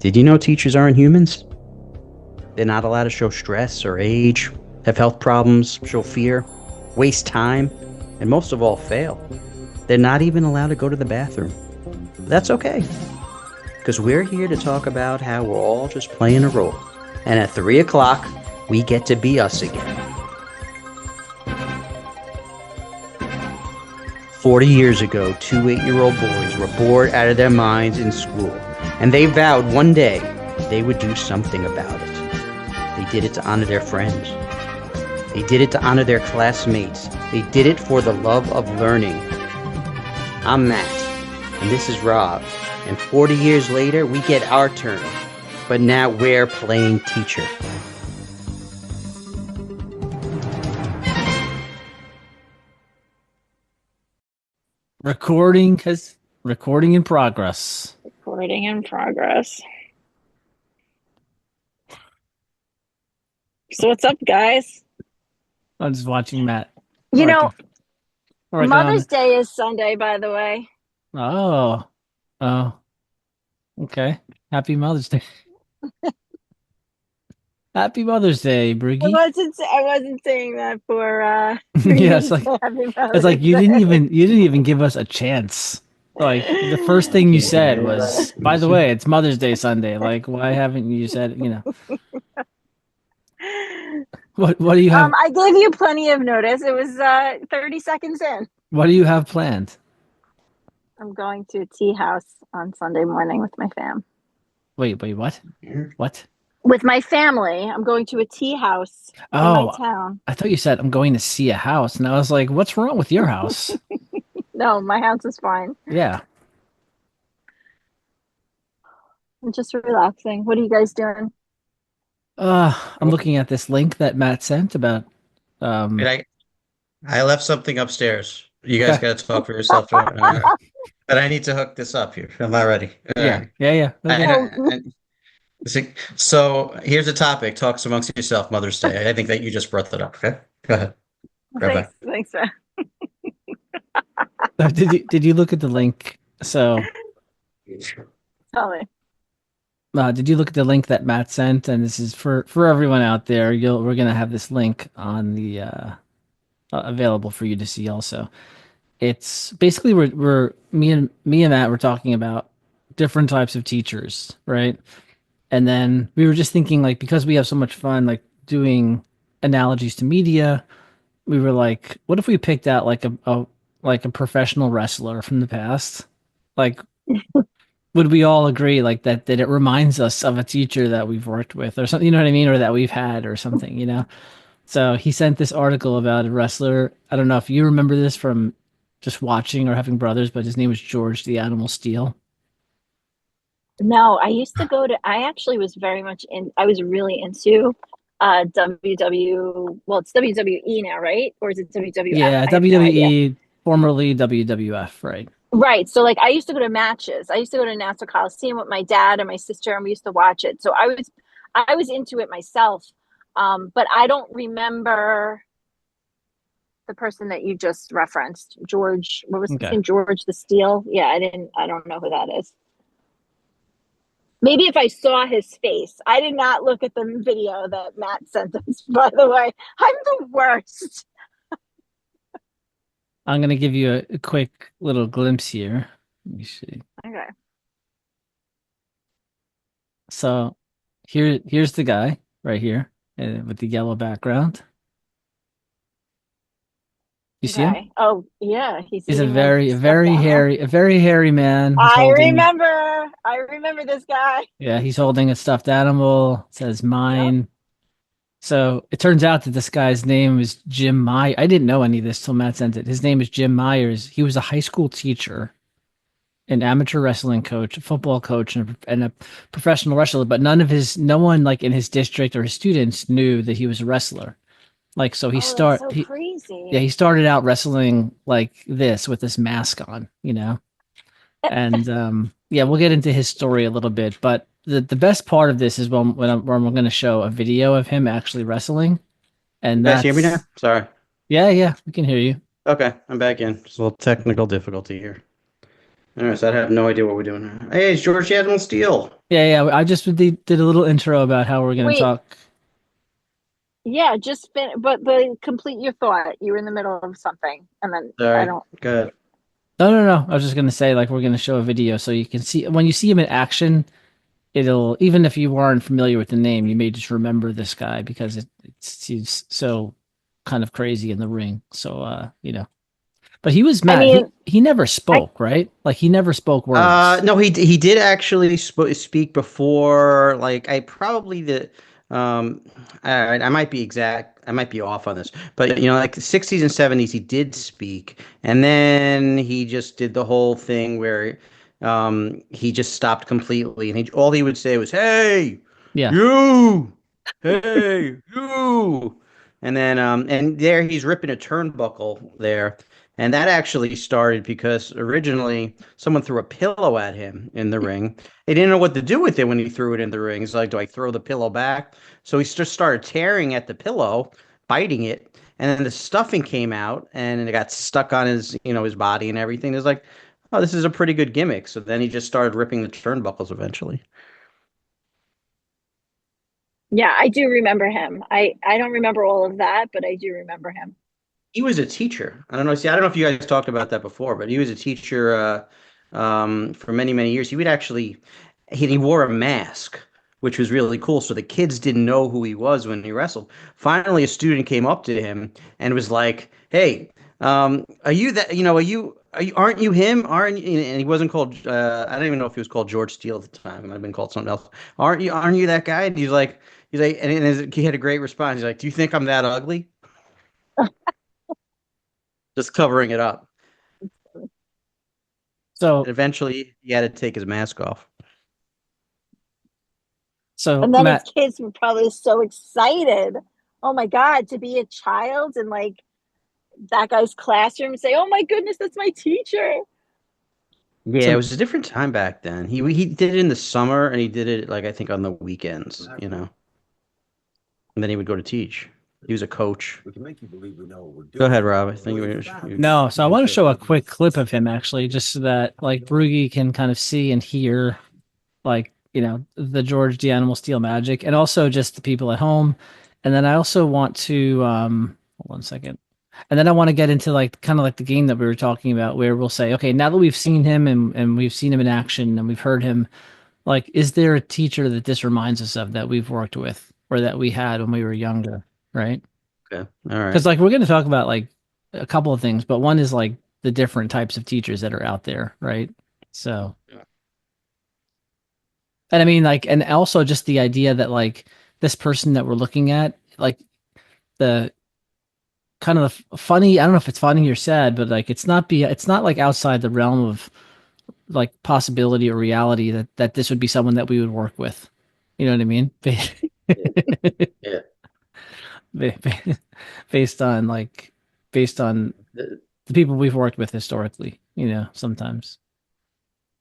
Did you know teachers aren't humans? They're not allowed to show stress or age, have health problems, show fear, waste time, and most of all, fail. They're not even allowed to go to the bathroom. That's okay, because we're here to talk about how we're all just playing a role. And at 3 o'clock, we get to be us again. 40 years ago, two 8-year-old boys were bored out of their minds in school, and they vowed one day they would do something about it. They did it to honor their friends. They did it to honor their classmates. They did it for the love of learning. I'm Matt, and this is Rob, and 40 years later, we get our turn, but now we're playing teacher. Recording in progress. Recording in progress. So what's up, guys? I'm just watching Matt. You know, working Mother's Day is Sunday, by the way. Oh, okay. Happy Mother's Day. Happy Mother's Day, Briggy. I wasn't saying that for yeah, it's like you didn't even give us a chance. Like the first thing you said was, by the way, it's Mother's Day Sunday. Like, why haven't you said, What do you have? I gave you plenty of notice. It was 30 seconds in. What do you have planned? I'm going to a tea house on Sunday morning with my fam. Wait, what? What? With my family, I'm going to a tea house in my town. I thought you said I'm going to see a house, and I was like, what's wrong with your house? No, my house is fine. Yeah. I'm just relaxing. What are you guys doing? I'm looking at this link that Matt sent about I left something upstairs. You guys got to talk for yourself. But I need to hook this up here. I'm not ready. Yeah. Okay. So here's the topic. Talks amongst yourself, Mother's Day. I think that you just brought that up. Okay, go ahead. Thanks, Did you look at the link? So, tell me. Did you look at the link that Matt sent? And this is for everyone out there. We're gonna have this link on the available for you to see. Also, it's basically we're me and Matt were talking about different types of teachers, right? And then we were just thinking, like, because we have so much fun, like doing analogies to media, we were like, what if we picked out like a professional wrestler from the past? Like, would we all agree like that it reminds us of a teacher that we've worked with or something, you know what I mean? Or that we've had or something. So he sent this article about a wrestler. I don't know if you remember this from just watching or having brothers, but his name was George the Animal Steel. No, I actually was I was really into WW, well, it's WWE now, right? Or is it WWF? Yeah, WWE, formerly WWF, right? Right. So like I used to go to matches. I used to go to Nassau Coliseum with my dad and my sister, and we used to watch it. So I was into it myself. But I don't remember the person that you just referenced. George, what was his name? George the Steel? Yeah, I don't know who that is. Maybe if I saw his face. I did not look at the video that Matt sent us, by the way. I'm the worst. I'm going to give you a quick little glimpse here. Let me see. Okay. So here's the guy right here with the yellow background. You see him? Oh, yeah. He's a very hairy man. I remember this guy. Yeah, he's holding a stuffed animal. It says mine. Yep. So it turns out that this guy's name is Jim Myers. I didn't know any of this till Matt sent it. His name is Jim Myers. He was a high school teacher, an amateur wrestling coach, a football coach, and a professional wrestler. But no one like in his district or his students knew that he was a wrestler. Like, so he started out wrestling like this with this mask on, and we'll get into his story a little bit. But the best part of this is when I'm going to show a video of him actually wrestling. And you guys hear me now? Sorry. Yeah, we can hear you. Okay, I'm back in. Just a little technical difficulty here. All right, so I have no idea what we're doing. Hey, it's George the Animal Steel. Yeah, yeah. I just did a little intro about how we're going to Wait, talk. yeah, but complete your thought. You were in the middle of something, and then I Sorry. don't. Good. No, no, no. I was just going to say, like, we're going to show a video so you can see when you see him in action. It'll, even if you weren't familiar with the name, you may just remember this guy because he's so kind of crazy in the ring. So, but he was I Matt. He mean, he never I spoke, right? Like he never spoke words. No, he did actually speak before. Like I probably the um, I might be exact. I might be off on this, but like the 60s and 70s, he did speak, and then he just did the whole thing where he just stopped completely, and all he would say was, "Hey, Yeah. you, hey, you," and then and there he's ripping a turnbuckle there. And that actually started because originally someone threw a pillow at him in the ring. He didn't know what to do with it when he threw it in the ring. He's like, do I throw the pillow back? So he just started tearing at the pillow, biting it, and then the stuffing came out and it got stuck on his body and everything. It's like, oh, this is a pretty good gimmick. So then he just started ripping the turnbuckles eventually. Yeah, I do remember him. I don't remember all of that, but I do remember him. He was a teacher. I don't know. See, I don't know if you guys talked about that before, but he was a teacher for many, many years. He would actually, he wore a mask, which was really cool. So the kids didn't know who he was when he wrestled. Finally, a student came up to him and was like, "Hey, are you that? Aren't you him? Aren't you?" And he wasn't called. I don't even know if he was called George Steele at the time. It might have been called something else. Aren't you that guy? And he's like, and he had a great response. He's like, "Do you think I'm that ugly?" Just covering it up. And So eventually, he had to take his mask off. so And then his Matt. kids were probably so excited. Oh my God, to be a child and like that guy's classroom and say, "Oh my goodness, that's my teacher." Yeah, it So was a different time back then. He did it in the summer, and he did it like I think on the weekends. And then he would go to teach. He was a coach. We can make you believe we know what we're Go ahead, doing. Rob. I think But no, so I want to show a quick clip of him actually, just so that like Brugge can kind of see and hear like the George the Animal Steel magic, and also just the people at home. And then I also want to hold on a second. And then I want to get into like kind of like the game that we were talking about, where we'll say, okay, now that we've seen him and we've seen him in action and we've heard him, like, is there a teacher that this reminds us of that we've worked with or that we had when we were younger, right? Okay. All right. Because like we're going to talk about like a couple of things, but one is like the different types of teachers that are out there, right? So, and I mean, like, and also just the idea that like this person that we're looking at, like the kind of funny, I don't know if it's funny or sad, but like it's not like outside the realm of like possibility or reality that this would be someone that we would work with. You know what I mean? Yeah. Yeah. Based on based on The- the people we've worked with historically, sometimes.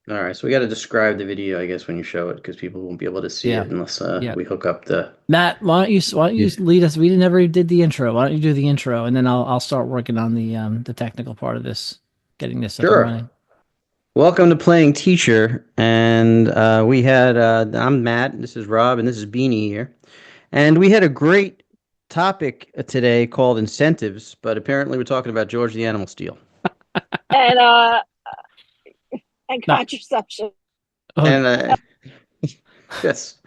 All right. So we got to describe the video, I guess, when you show it, because people won't be able to see Yeah. it unless Yeah. we hook up the. Matt, why don't you Yeah. lead us? We never did the intro. Why don't you do the intro and then I'll start working on the technical part of this, getting this up and Sure. running. Welcome to Playing Teacher, and we had I'm Matt, this is Rob, and this is Beanie here, and we had a great topic today called incentives, but apparently we're talking about George the Animal Steel. And and No. contraception. Oh, And yes,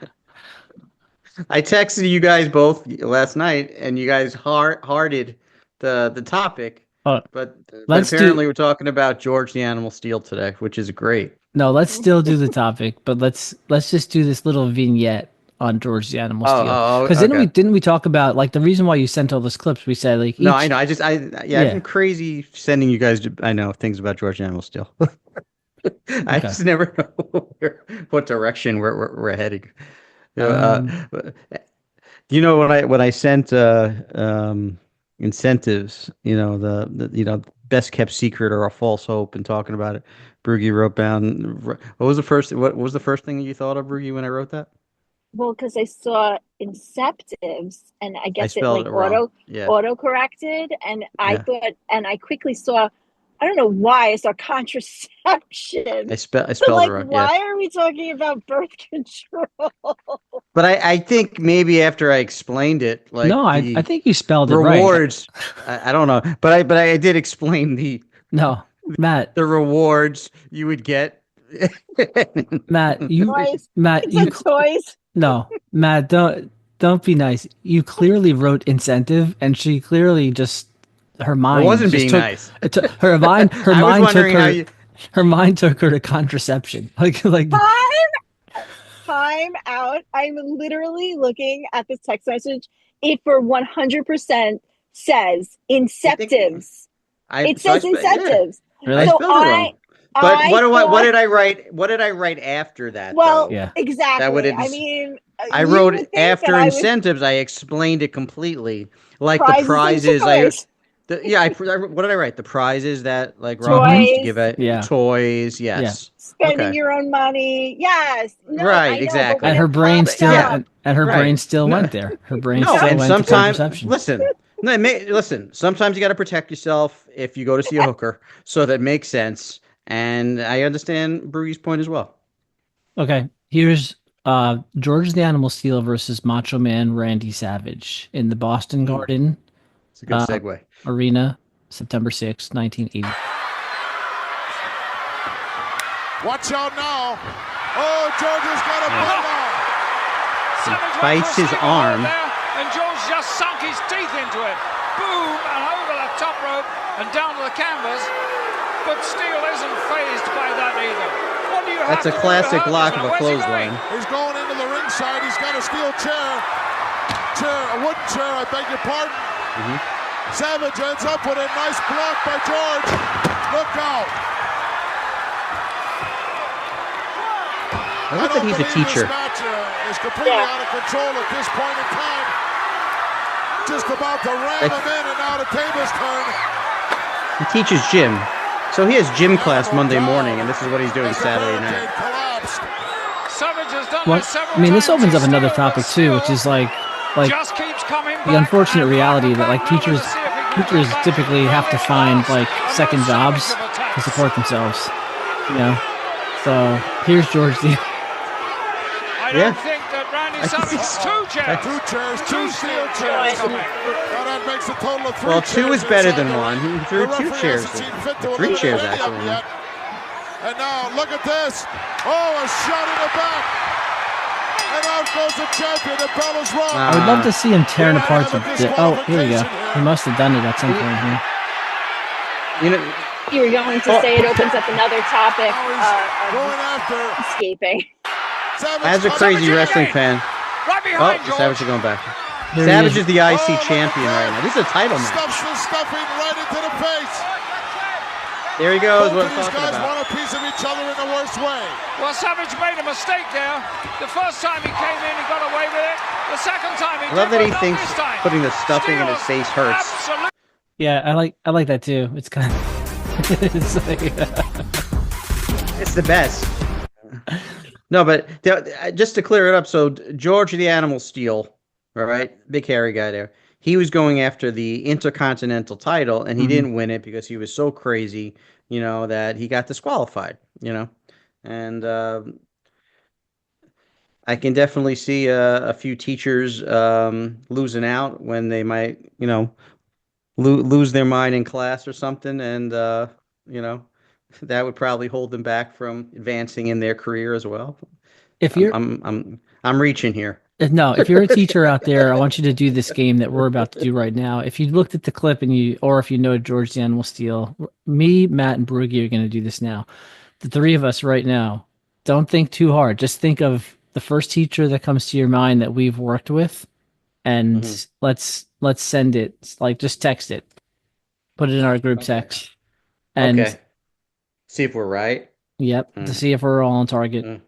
I texted you guys both last night, and you guys hearted the topic, oh, but let's do apparently we're talking about George the Animal Steel today, which is great. no, let's still do the topic, but let's just do this little vignette on George the Animal Steel. Because Okay. didn't we talk about like the reason why you sent all those clips? We said like No, I each know. Yeah, I've been yeah. crazy sending you guys. I know things about George the Animal Steel. I Okay. just never know what direction we're heading. Um But, when I sent incentives, the best kept secret or a false hope, and talking about it, Brugge wrote down. What was the first thing that you thought of, Brugge, when I wrote that? Well, because I saw inceptives and I I guess it spelled like it wrong. Yeah, auto corrected, and I yeah. thought, and I quickly saw I don't know why I saw contraception. I But spelled it like, wrong. Yeah. why are we talking about birth control? But I think maybe after I explained it, like No, I the think you spelled it right. rewards, I don't know, but I did explain No, Matt, the rewards you would get. Matt, you, Toys. Matt, It you, said toys. no, Matt, don't be nice. You clearly wrote incentive, and she clearly just her I mind wasn't just being took nice. it took her mind. Her I was mind took wondering how her. you. Her mind took her to contraception. Like Time out. I'm literally looking at this text message. It for 100% says I think incentives. It so. says Yeah, incentives. I really? So spelled it wrong. But I what thought, did I write? What did I write after that well, though? Yeah. That would exactly. I have. mean, I you wrote would think that after I would incentives. I explained it completely, like the prizes and prizes. toys. Yeah. What did I write? The prizes that like Robin Mhm. used to Toys, give out. Yeah. Toys. Yeah. Yes. spending Okay. your own money. Yes. No, Right. I know. But And when Exactly. it her brain pops But still yeah. up, and her Right. brain still No. went there. Her brain No. still And went to sometimes, contraception. listen. No, listen. Sometimes you got to protect yourself if you go to see a hooker. So that makes sense. And I understand Brooie's point as well. Okay, here's George the Animal Steel versus Macho Man Randy Savage in the Boston Hmm, Garden it's a good uh, segue. Arena, September 6, 1980. Watch out now. Oh, George has got a bite on. He bites his arm. There, and George just sunk his teeth into it. Boom, and over the top rope and down to the canvas. But Steele isn't phased by that either. What do you That's have a to classic do to block hurt of a this one? Where's he clothesline. going? He's going into the ringside. He's got a steel chair. A wooden chair, I beg your pardon. Savage ends up with a nice block by George. Look out. I love that he's a believe teacher. This match is completely Yeah. out of control at this point in time. Just about to ram him in, and now the tables turn. He teaches gym. So he has gym class Monday morning, and this is what he's doing As the Saturday barricade night. collapsed. Savage has done Well, this several I mean, this times. opens up He's another still- topic too, which is like just keeps coming the back unfortunate and reality back that and like back. Now teachers let's see if he can teachers get back typically from have to this find loss. like And second most jobs savage of attacks. to support themselves. You know, so here's George the. I Yeah. don't think that Randy I can Savage see- has two chairs. Two chairs, two steel chairs chairs. coming. Now that makes a total of three Well, chairs two is better inside than the one. ring. He threw The two referee chairs. hasn't seen fit to Three eliminate chairs, any of them actually. yet. And now look at this. Oh, a shot in the back. And out goes the champion. The bell is rung. I would love to see him tearing Yeah, apart I some. have a Oh, here we go. disqualification here. He must have done it at some point here. You know, you were going to say it opens up another topic Now he's of going after escaping. Savage. as a crazy wrestling fan. Right Oh, behind George. Savage is going back. There he Savage is. is the IC Oh, look champion at right that. now. This is a title match. Stuffs the stuffing right into the face. There he goes. Both What of I'm these talking guys about. want a piece of each other in the worst way. Well, Savage made a mistake there. The first time he came in, he got away with it. The second time he I love did, that he but not thinks this time. putting the stuffing in his Steele's face hurts. absolute- Yeah, I like that too. It's kind of it's like, It's the best. No, but just to clear it up, so George the Animal Steel, all right, big hairy guy there. He was going after the Intercontinental title, and he didn't win it because he was so crazy, that he got disqualified. And I can definitely see a few teachers losing out when they might, lose their mind in class or something, and that would probably hold them back from advancing in their career as well. if you're I'm reaching here. no, if you're a teacher out there, I want you to do this game that we're about to do right now. If you looked at the clip or if you know George the Animal Steel, me, Matt, and Broogie are going to do this now. The three of us right now. Don't think too hard. Just think of the first teacher that comes to your mind that we've worked with, and let's send it. Like, just text it, put it in our group text, and Okay. See if we're right. yep, to see if we're all on target. All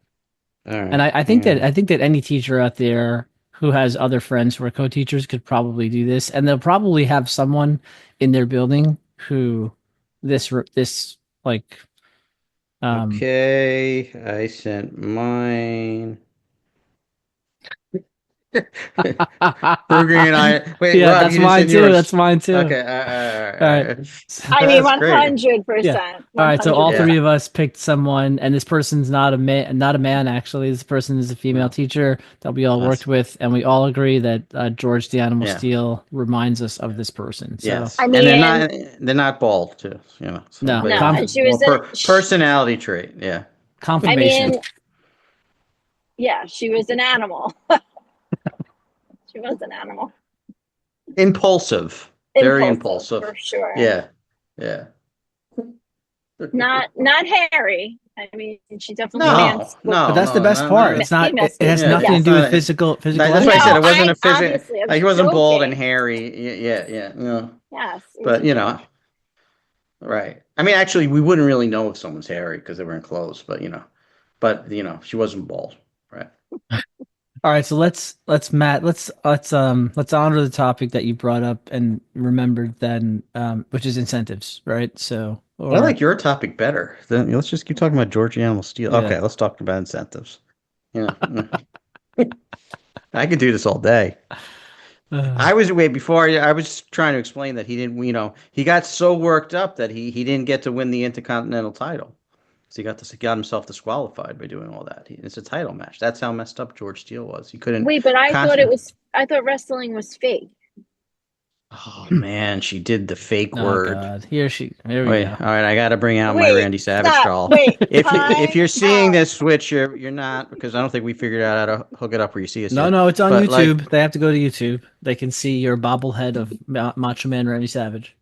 right. And I think that any teacher out there who has other friends who are co-teachers could probably do this, and they'll probably have someone in their building who this like Okay, I sent mine. Burger and I. Wait, Yeah, Rob, that's you didn't mine send too. yours. That's mine too. Okay. All right. I mean, That's great. 100%. All right, so all 100%. three of us picked someone, and this person's not a man actually. This person is a female teacher that we all worked with, and we all agree that George the Animal Yeah. Steel reminds us of this person. So Yes, I and mean, they're not bald too. So, no, but no, yeah, and she more was personality trait. Yeah, I confirmation. mean, yeah, she was an animal. She was an animal. impulsive, very impulsive. For sure. Yeah, yeah. Not Harry. I mean, she definitely No, But that's the best no, part. no. It's not. female It has speed. nothing to Yes. do with not- physical. That's why I No, said it wasn't a physical. obviously, I was Like, he wasn't bald and joking. hairy. Yeah. Yes. it was But a joke. right. I mean, actually, we wouldn't really know if someone's hairy because they weren't clothes. But she wasn't bald. Right. All right, so Matt, let's honor the topic that you brought up and remembered then, which is incentives, right? So, I like your topic better. Then let's just keep talking about George Animal Steel. Yeah. Okay, let's talk about incentives. I could do this all day. I was trying to explain that he didn't. He got so worked up that he didn't get to win the Intercontinental title. So he got himself disqualified by doing all that. It's a title match. That's how messed up George Steele was. He couldn't. Wait, but I thought wrestling was fake. Oh man, she did the fake word. God. Here we Wait, go. all right, I got to bring out my Randy Savage doll. Wait, if you're seeing this Switch, you're not, because I don't think we figured out how to hook it up where you see us. No, it's on But, YouTube. They have to go to YouTube. They can see your bobblehead of Macho Man Randy Savage.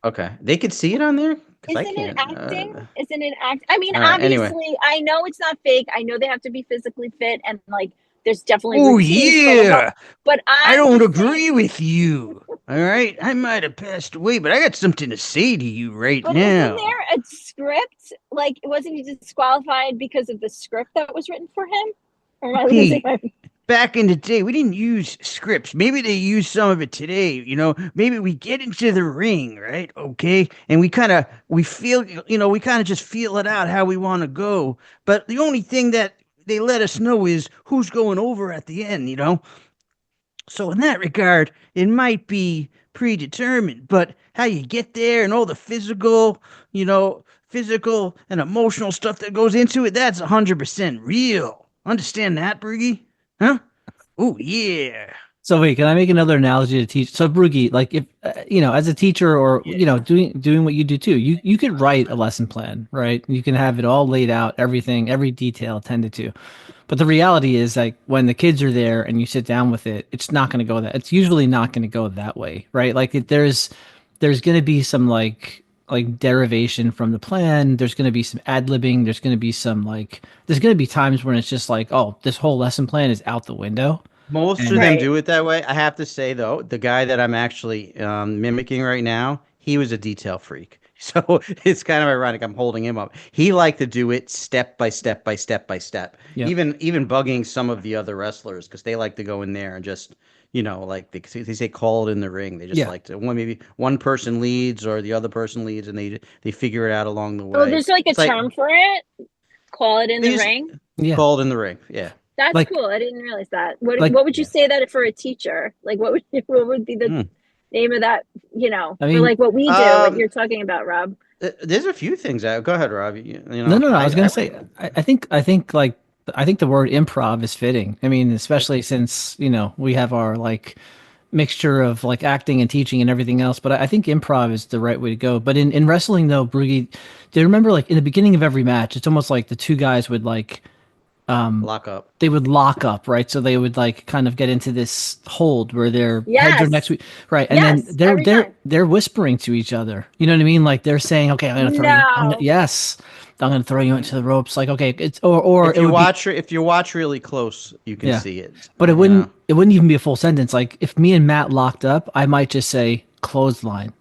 Okay, they could see it on there. Isn't it acting? Isn't it act? I mean, right, obviously, anyway. I know it's not fake. I know they have to be physically fit, and like, there's definitely. Oh routines, yeah, but I don't agree with you. All right, I might have passed away, but I got something to say to you right But now. isn't there a script? Like, wasn't he disqualified because of the script that was written for him? Or am I losing my... Back in the day, we didn't use scripts. Maybe they use some of it today. Maybe we get into the ring, right? Okay, and we kind of just feel it out how we want to go. But the only thing that they let us know is who's going over at the end. So in that regard, it might be predetermined, but how you get there and all the physical and emotional stuff that goes into it, that's 100% real. Understand that, Briggy? Huh? Oh, yeah. So wait, can I make another analogy to teach? So Broogie, like if as a teacher or doing what you do too, you could write a lesson plan, right? You can have it all laid out, everything, every detail attended to. But the reality is, like, when the kids are there and you sit down with it, it's not going to go that. It's usually not going to go that way, right? Like there's going to be some like derivation from the plan. There's going to be some ad libbing. There's going to be there's going to be times when it's just like, oh, this whole lesson plan is out the window. Most of them do it that way. I have to say, though, the guy that I'm actually mimicking right now, he was a detail freak. So it's kind of ironic. I'm holding him up. He liked to do it step by step by step by step. Yep. Even bugging some of the other wrestlers because they like to go in there and just, like they say, call it in the ring. They just like to maybe one person leads or the other person leads, and they figure it out along the way. Oh, there's like a term for it. Call it in the ring. Yeah, call it in the ring. Yeah. That's cool. I didn't realize that. What would you say that for a teacher? Like, what would be the name of that? For like what we do, what you're talking about, Rob. There's a few things. Go ahead, Rob. No. I was gonna say. I think the word improv is fitting. I mean, especially since we have our like mixture of like acting and teaching and everything else. But I think improv is the right way to go. But in wrestling though, Broogie, do you remember like in the beginning of every match, it's almost like the two guys would like. Lock up. They would lock up, right? So they would like kind of get into this hold where their heads are next to right, and then they're whispering to each other. You know what I mean? Like they're saying, "Okay, I'm gonna throw you." I'm gonna throw you into the ropes. Like, okay, it's or if you watch really close, you can see it. But it wouldn't even be a full sentence. Like if me and Matt locked up, I might just say clothesline.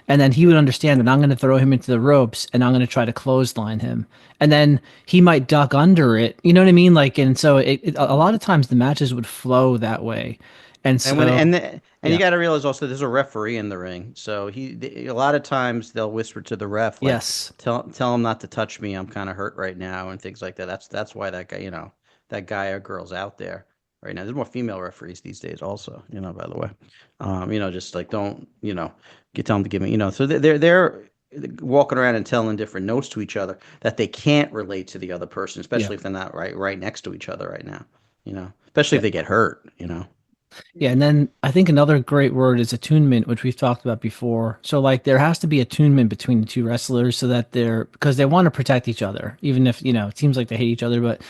And then he would understand that I'm going to throw him into the ropes and I'm going to try to clothesline him. And then he might duck under it. You know what I mean? Like, and so a lot of times the matches would flow that way. And so, you got to realize also there's a referee in the ring. So a lot of times they'll whisper to the ref, like, tell him not to touch me. I'm kind of hurt right now and things like that. That's why that guy, that guy or girl's out there. right now. There's more female referees these days also, by the way. Just like don't, tell them to give me, so they're walking around and telling different notes to each other that they can't relate to the other person, Yeah. especially if they're not right next to each other right now, especially Yeah. if they get hurt, Yeah, and then I think another great word is attunement, which we've talked about before. So like there has to be attunement between the two wrestlers so that because they want to protect each other, even if, it seems like they hate each other, but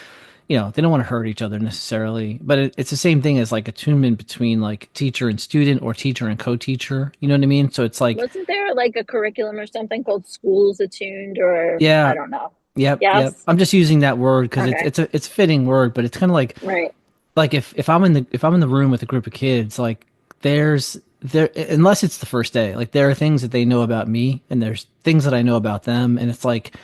they don't want to hurt each other necessarily. But it's the same thing as like attunement between like teacher and student or teacher and co-teacher. You know what I mean? So it's like, Wasn't there like a curriculum or something called Schools Attuned, or I yeah, don't know. yep. Yes. I'm just using that word because Okay. it's a fitting word, but it's kind of Right. like if I'm in the room with a group of kids, like there unless it's the first day, like there are things that they know about me and there's things that I know about them, and it's like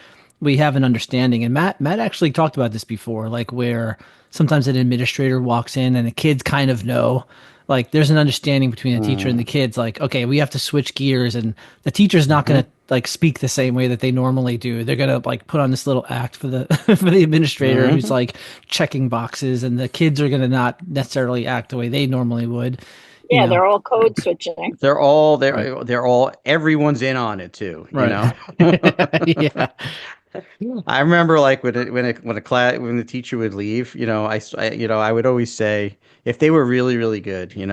we have an understanding. And Matt actually talked about this before, like where sometimes an administrator walks in and the kids kind of know. Like there's an understanding between the teacher and the kids, like, okay, we have to switch gears, and the teacher's not mm-hmm. gonna like speak the same way that they normally do. They're gonna like put on this little act for the for the administrator who's Mm-hmm. like checking boxes, and the kids are gonna not necessarily act the way they normally would, you Yeah, know. they're all code switching. They're all Right. they're all everyone's in on it too, Right. Yeah. I remember like when the teacher would leave, I would always say if they were really really good, and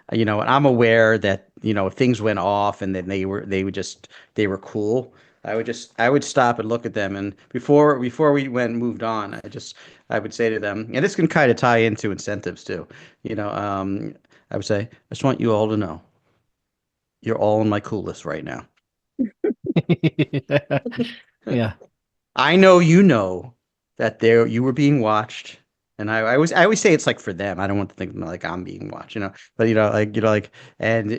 I'm aware that if things went off and then they were cool. I would stop and look at them, and before we went moved on, I would say to them, and this can kind of tie into incentives too, I would say, I just want you all to know you're all on my cool list right now. Yeah. I know that you were being watched, and I always say it's like for them. I don't want to think like I'm being watched, But and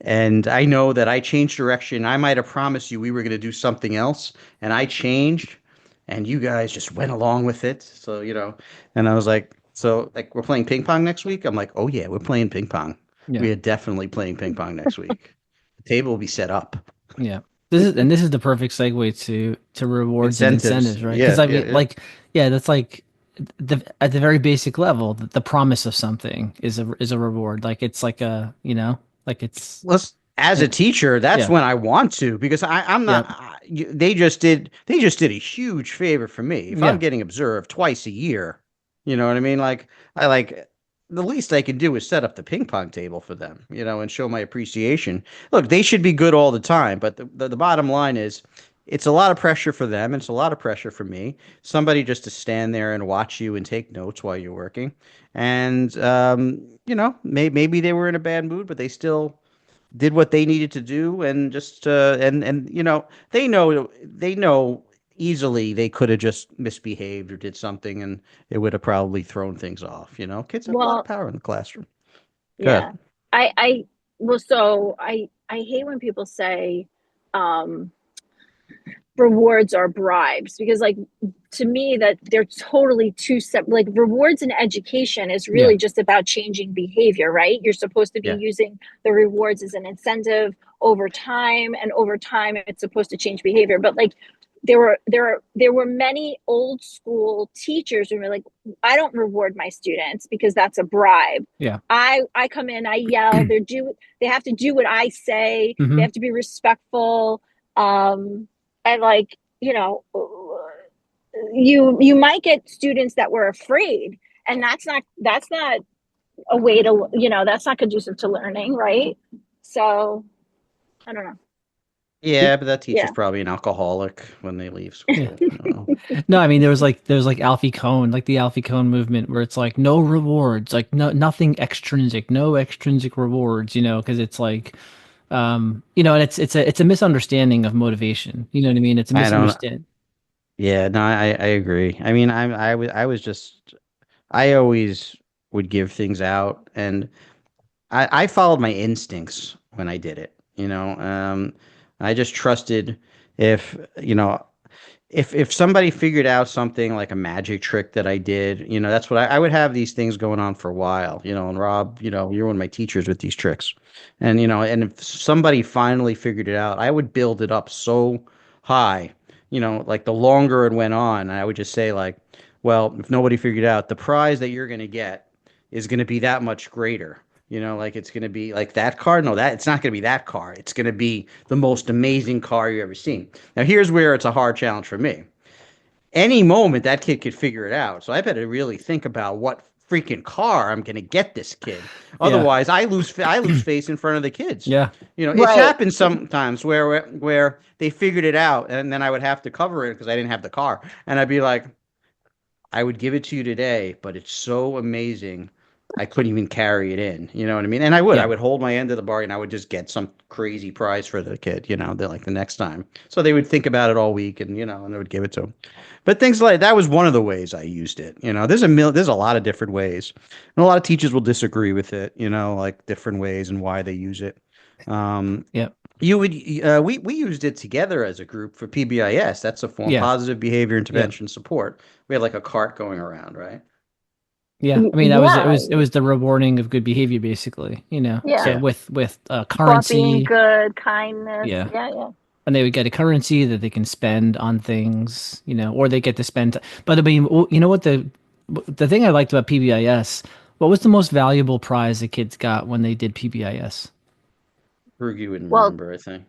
and I know that I changed direction. I might have promised you we were going to do something else, and I changed, and you guys just went along with it. So and I was like, so like we're playing ping pong next week. I'm like, oh yeah, we're playing ping pong. Yeah. We are definitely playing ping pong next week. The table will be set up. Yeah. This is the perfect segue to rewards and Incentives. incentives, right? Because Yeah, I yeah, mean, yeah. like, yeah, that's like at the very basic level, the promise of something is a reward. Like it's like like it's As a teacher, that's yeah, when I want to because I'm not. yeah, They just did a huge favor for me. If I'm yeah, getting observed twice a year, you know what I mean. Like I like the least I can do is set up the ping pong table for them, and show my appreciation. Look, they should be good all the time, but the bottom line is, it's a lot of pressure for them, and it's a lot of pressure for me. Somebody just to stand there and watch you and take notes while you're working, and maybe they were in a bad mood, but they still did what they needed to do and just and they know easily they could have just misbehaved or did something and it would have probably thrown things off. Kids have a lot of Well, power in the classroom. Good. yeah. I well, so I hate when people say um rewards are bribes, because like to me that they're totally two separate. Like rewards in education is yeah, really just about changing behavior, right? You're supposed to be Yeah. using the rewards as an incentive over time, and over time it's supposed to change behavior. But like there were many old school teachers who were like, I don't reward my students because that's a bribe. yeah. I come in, I yell, they have to do what I say, they Hmm. have to be respectful. And like, you might get students that were afraid, and that's not a way to, that's not conducive to learning, right? So I don't know. Yeah, but that teacher's Yeah. probably an alcoholic when they leave Yeah. school. No, I mean there was like Alfie Kohn, like the Alfie Kohn movement, where it's like no rewards, like nothing extrinsic, no extrinsic rewards, because it's like, and it's a misunderstanding of motivation. You know what I mean? It's a I don't. misunderstanding. Yeah, no, I agree. I mean, I was just I always would give things out, and I followed my instincts when I did it. I just trusted if if somebody figured out something like a magic trick that I did, that's what I would have these things going on for a while, and Rob, you're one of my teachers with these tricks. And if somebody finally figured it out, I would build it up so high, like the longer it went on, I would just say like, Well, if nobody figured out, the prize that you're going to get is going to be that much greater. Like it's going to be like that car. No, that it's not going to be that car. It's going to be the most amazing car you've ever seen. Now, here's where it's a hard challenge for me. Any moment that kid could figure it out. So I better really think about what freaking car I'm going to get this kid. Otherwise, I lose face in front of the kids. Yeah. It's Right. happened sometimes where they figured it out, and then I would have to cover it because I didn't have the car, and I'd be like, I would give it to you today, but it's so amazing. I couldn't even carry it in. You know what I mean? And I Yeah. would hold my end of the bargain. I would just get some crazy prize for the kid, the next time. So they would think about it all week and they would give it to them. But things like that was one of the ways I used it. There's a lot of different ways. And a lot of teachers will disagree with it, like different ways and why they use it. Yeah. You would we used it together as a group for PBIS. That's a form, positive behavior intervention support. We had like a cart going around, right? Yeah, I mean it was the rewarding of good behavior, basically. Yeah. So with currency, being good, kindness. Yeah. Yeah. And they would get a currency that they can spend on things, or they get to spend. But I mean, you know what the thing I liked about PBIS? What was the most valuable prize the kids got when they did PBIS? You wouldn't remember, I think.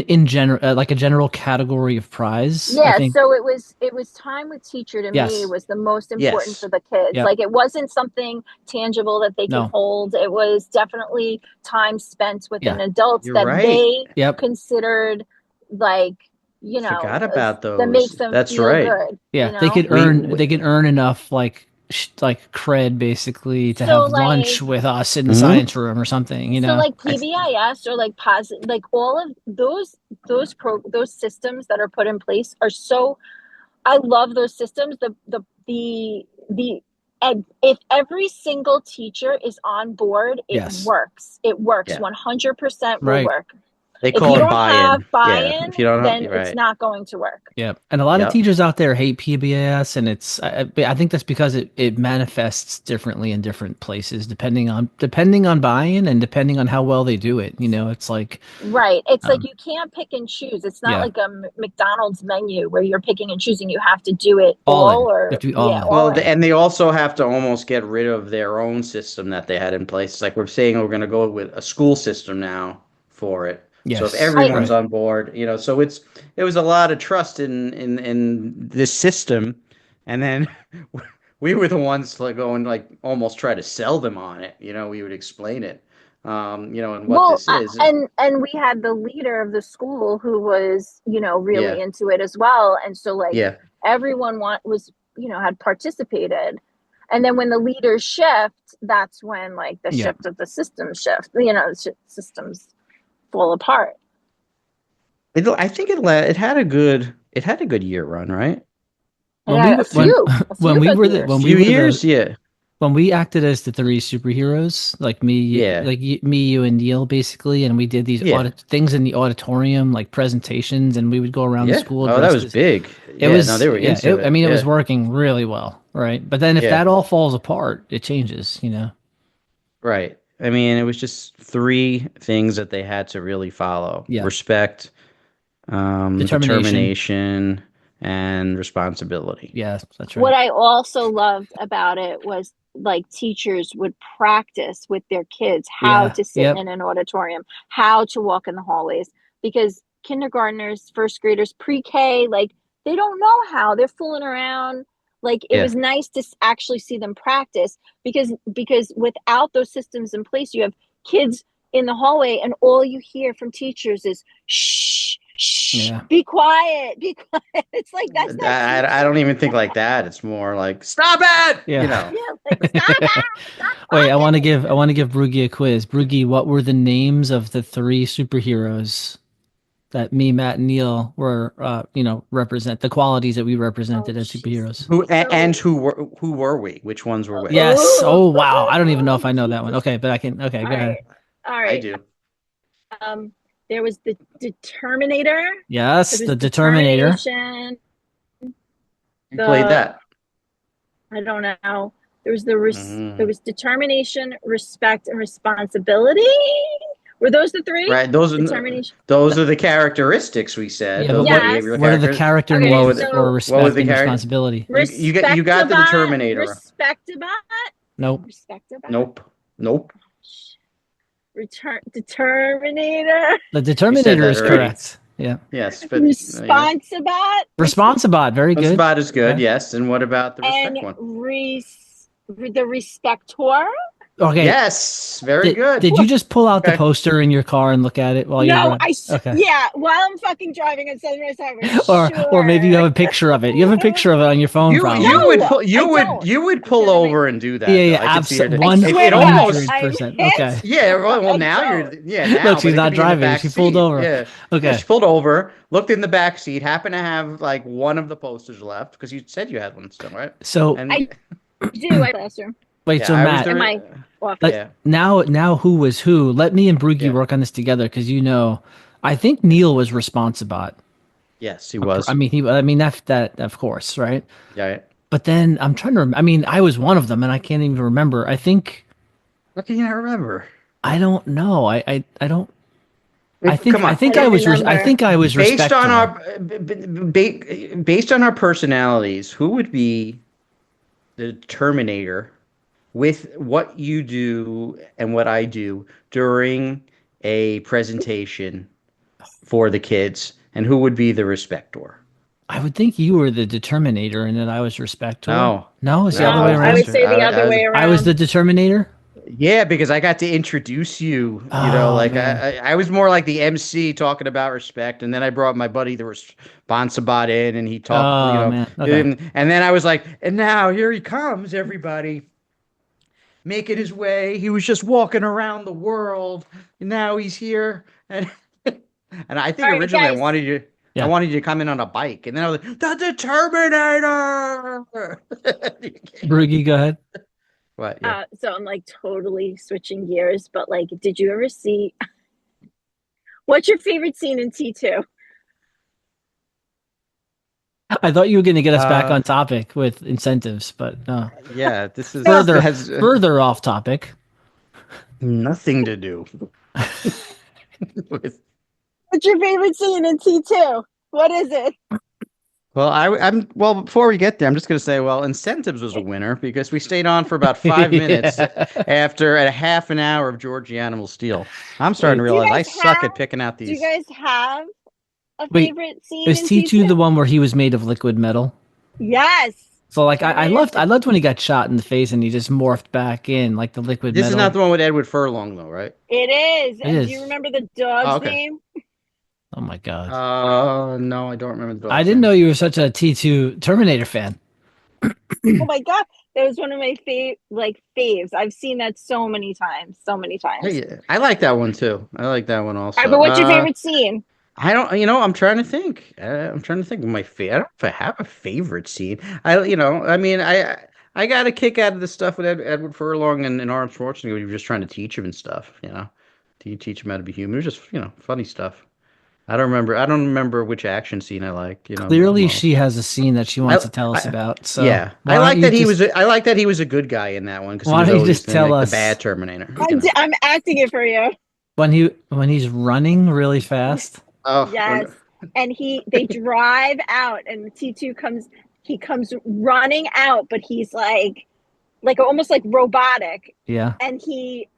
In general, like a general category of prize. Yeah, I think. So it was time with teacher to me was the most important for the kids. Yep. Like it wasn't something tangible that they could hold. It was definitely time spent with an adult they considered like, forgot about those. That makes them feel good. Yeah, they could earn enough like cred basically to have lunch with us in the science room or something, So like PBIS or like positive, like all of those systems that are put in place are so, I love those systems. If every single teacher is on board, it works. It works. 100% will work. They call it buy-in. If you don't have buy-in, if you don't then it's not going to work. Yeah, and a lot of teachers out there hate PBIS, and I think that's because it manifests differently in different places, depending on buy-in and depending on how well they do it. It's like it's like you can't pick and choose. It's not like a McDonald's menu where you're picking and choosing. You have to do it all and they also have to almost get rid of their own system that they had in place. It's like we're saying we're going to go with a school system now for it. Yes. So if everyone's on board, so it was a lot of trust in this system, and then we were the ones to go and like almost try to sell them on it. We would explain it, and what this is. And we had the leader of the school who was, really into it as well, and so everyone had participated. And then when the leaders shift, that's when like the shift of the system shift. Systems fall apart. I think it had a good year run, right? When we acted as the three superheroes, like me, me, you, and Neil, basically, and we did these things in the auditorium, like presentations, and we would go around the school. Oh, that was big. It was. No, they were into it. I mean, it was working really well, right? But then if that all falls apart, it changes, Right. I mean, it was just three things that they had to really follow: respect, determination, and responsibility. Yes, that's right. What I also loved about it was like teachers would practice with their kids how to sit in an auditorium, how to walk in the hallways, because kindergartners, first graders, pre-K, like they don't know how. They're fooling around. Like it was nice to actually see them practice because without those systems in place, you have kids in the hallway and all you hear from teachers is shh, be quiet, be quiet. It's like that's not I don't even think like that. It's more like stop it. Like, stop it. Wait, I want to give Broogie a quiz. Broogie, what were the names of the three superheroes that me, Matt, and Neil were, represent the qualities that we represented as superheroes? Who were we? Which ones were we? Yes. Oh wow, I don't even know if I know that one. Okay, but I can. Okay, go ahead. All right. I do. There was the Determinator. Yes, the Determinator. Who played that? I don't know. There was there was determination, respect, and responsibility. Were those the three? Right. Those Determination. are the characteristics we said. Yeah, Those but are the Yes. behavioral what are the characteristics. character Okay, names so- for What was respect the and character? responsibility? You got the Determinator. Respectabat. Nope. Respectabat. Nope. Determinator. The You said Determinator that is already. correct. Yeah. Yes, but Responsibat. Responsibot, very good. Spot is good. Okay. Yes, and what about the respect And one? the respector. Okay. Yes, very good. Did you just pull out the Okay. poster in your car and look at it while you're No, driving? Okay. yeah, while I'm fucking driving on Southern Highway. Or maybe you have a picture of it. You have a picture of it on your phone. You probably. you would pull over and do that. Yeah, though. I could see her absolutely. doing- it almost 100%. I Okay. yeah. Well, now I you're don't. now. Look, but she's it not could be in the driving. back She pulled seat. over. Yeah. Okay. Yeah, she pulled over, looked in the back seat, happened to have like one of the posters left because you said you had one still, right? So And I do. I classroom. wait, yeah, so I was Matt, the- Am I- like, yeah. now who was who? Let me and Broogie Yeah. work on this together because I think Neil was Responsibot. Yes, he was. I mean that of course, right? Yeah. But then I'm trying to. I mean, I was one of them, and I can't even remember. I think What can you not remember? I don't know. I don't. I think Come on. I think I I don't was. I remember. think I was based on respectable. based on our personalities, who would be the Terminator with what you do and what I do during a presentation for the kids, and who would be the respector? I would think you were the determinator and that I was respector. No, it's the No, other way I around. would say the other way around. I was the determinator. Yeah, because I got to introduce you. You know, Oh, like man. I was more like the MC talking about respect, and then I brought my buddy the Responsibot in, and he talked. Oh, You know, man. Okay. and then I was like, and now here he comes, everybody, making his way. He was just walking around the world, and now he's here, and and I think All right, originally guys. I wanted you. Yeah. I wanted you to come in on a bike, and then I was like, the Terminator. Broogie, go ahead. What? Yeah. So I'm like totally switching gears, but like, did you ever see? What's your favorite scene in T2? I thought you were going to get us back Uh, on topic with incentives, but no. Yeah, this is Further, has further off topic. nothing to do with. What's your favorite scene in T2? What is it? Well, I'm well. Before we get there, I'm just going to say, well, incentives was a winner because we stayed on for about 5 minutes after a half an hour of Georgie Animal Steel. I'm starting to Do you realize I guys suck have- at picking out Do these. you guys have a Wait, favorite scene Is in T2 the one where he was made of liquid metal? Yes. So like I loved when he got shot in the face and he just morphed back in like the liquid This metal. is not the one with Edward Furlong, though, right? It is. And is. do you remember the dog's Oh, okay. name? Oh my god. No, I don't remember the. I didn't know you were such a T2 Terminator fan. Oh my god. That was one of my faves. I've seen that so many times. Hey, I like that one too. I like that one also. All right, but what's your favorite scene? I don't. I'm trying to think. I'm trying to think of my favorite. I don't know if I have a favorite scene. I got a kick out of the stuff with Edward Furlong and Arnold Schwarzenegger. We were just trying to teach him and stuff. Teach him how to be human. It was just funny stuff. I don't remember which action scene I liked. Clearly well. she has a scene that she wants to tell us about. So Yeah, why I like don't that you he just- was. I like that he was a good guy in that one because Why he was don't you always just tell like us- the bad Terminator. I'm acting it for you. when he's running really fast. Oh Yes. And they drive out and the T2 comes running out, but he's like almost like robotic. Yeah. And he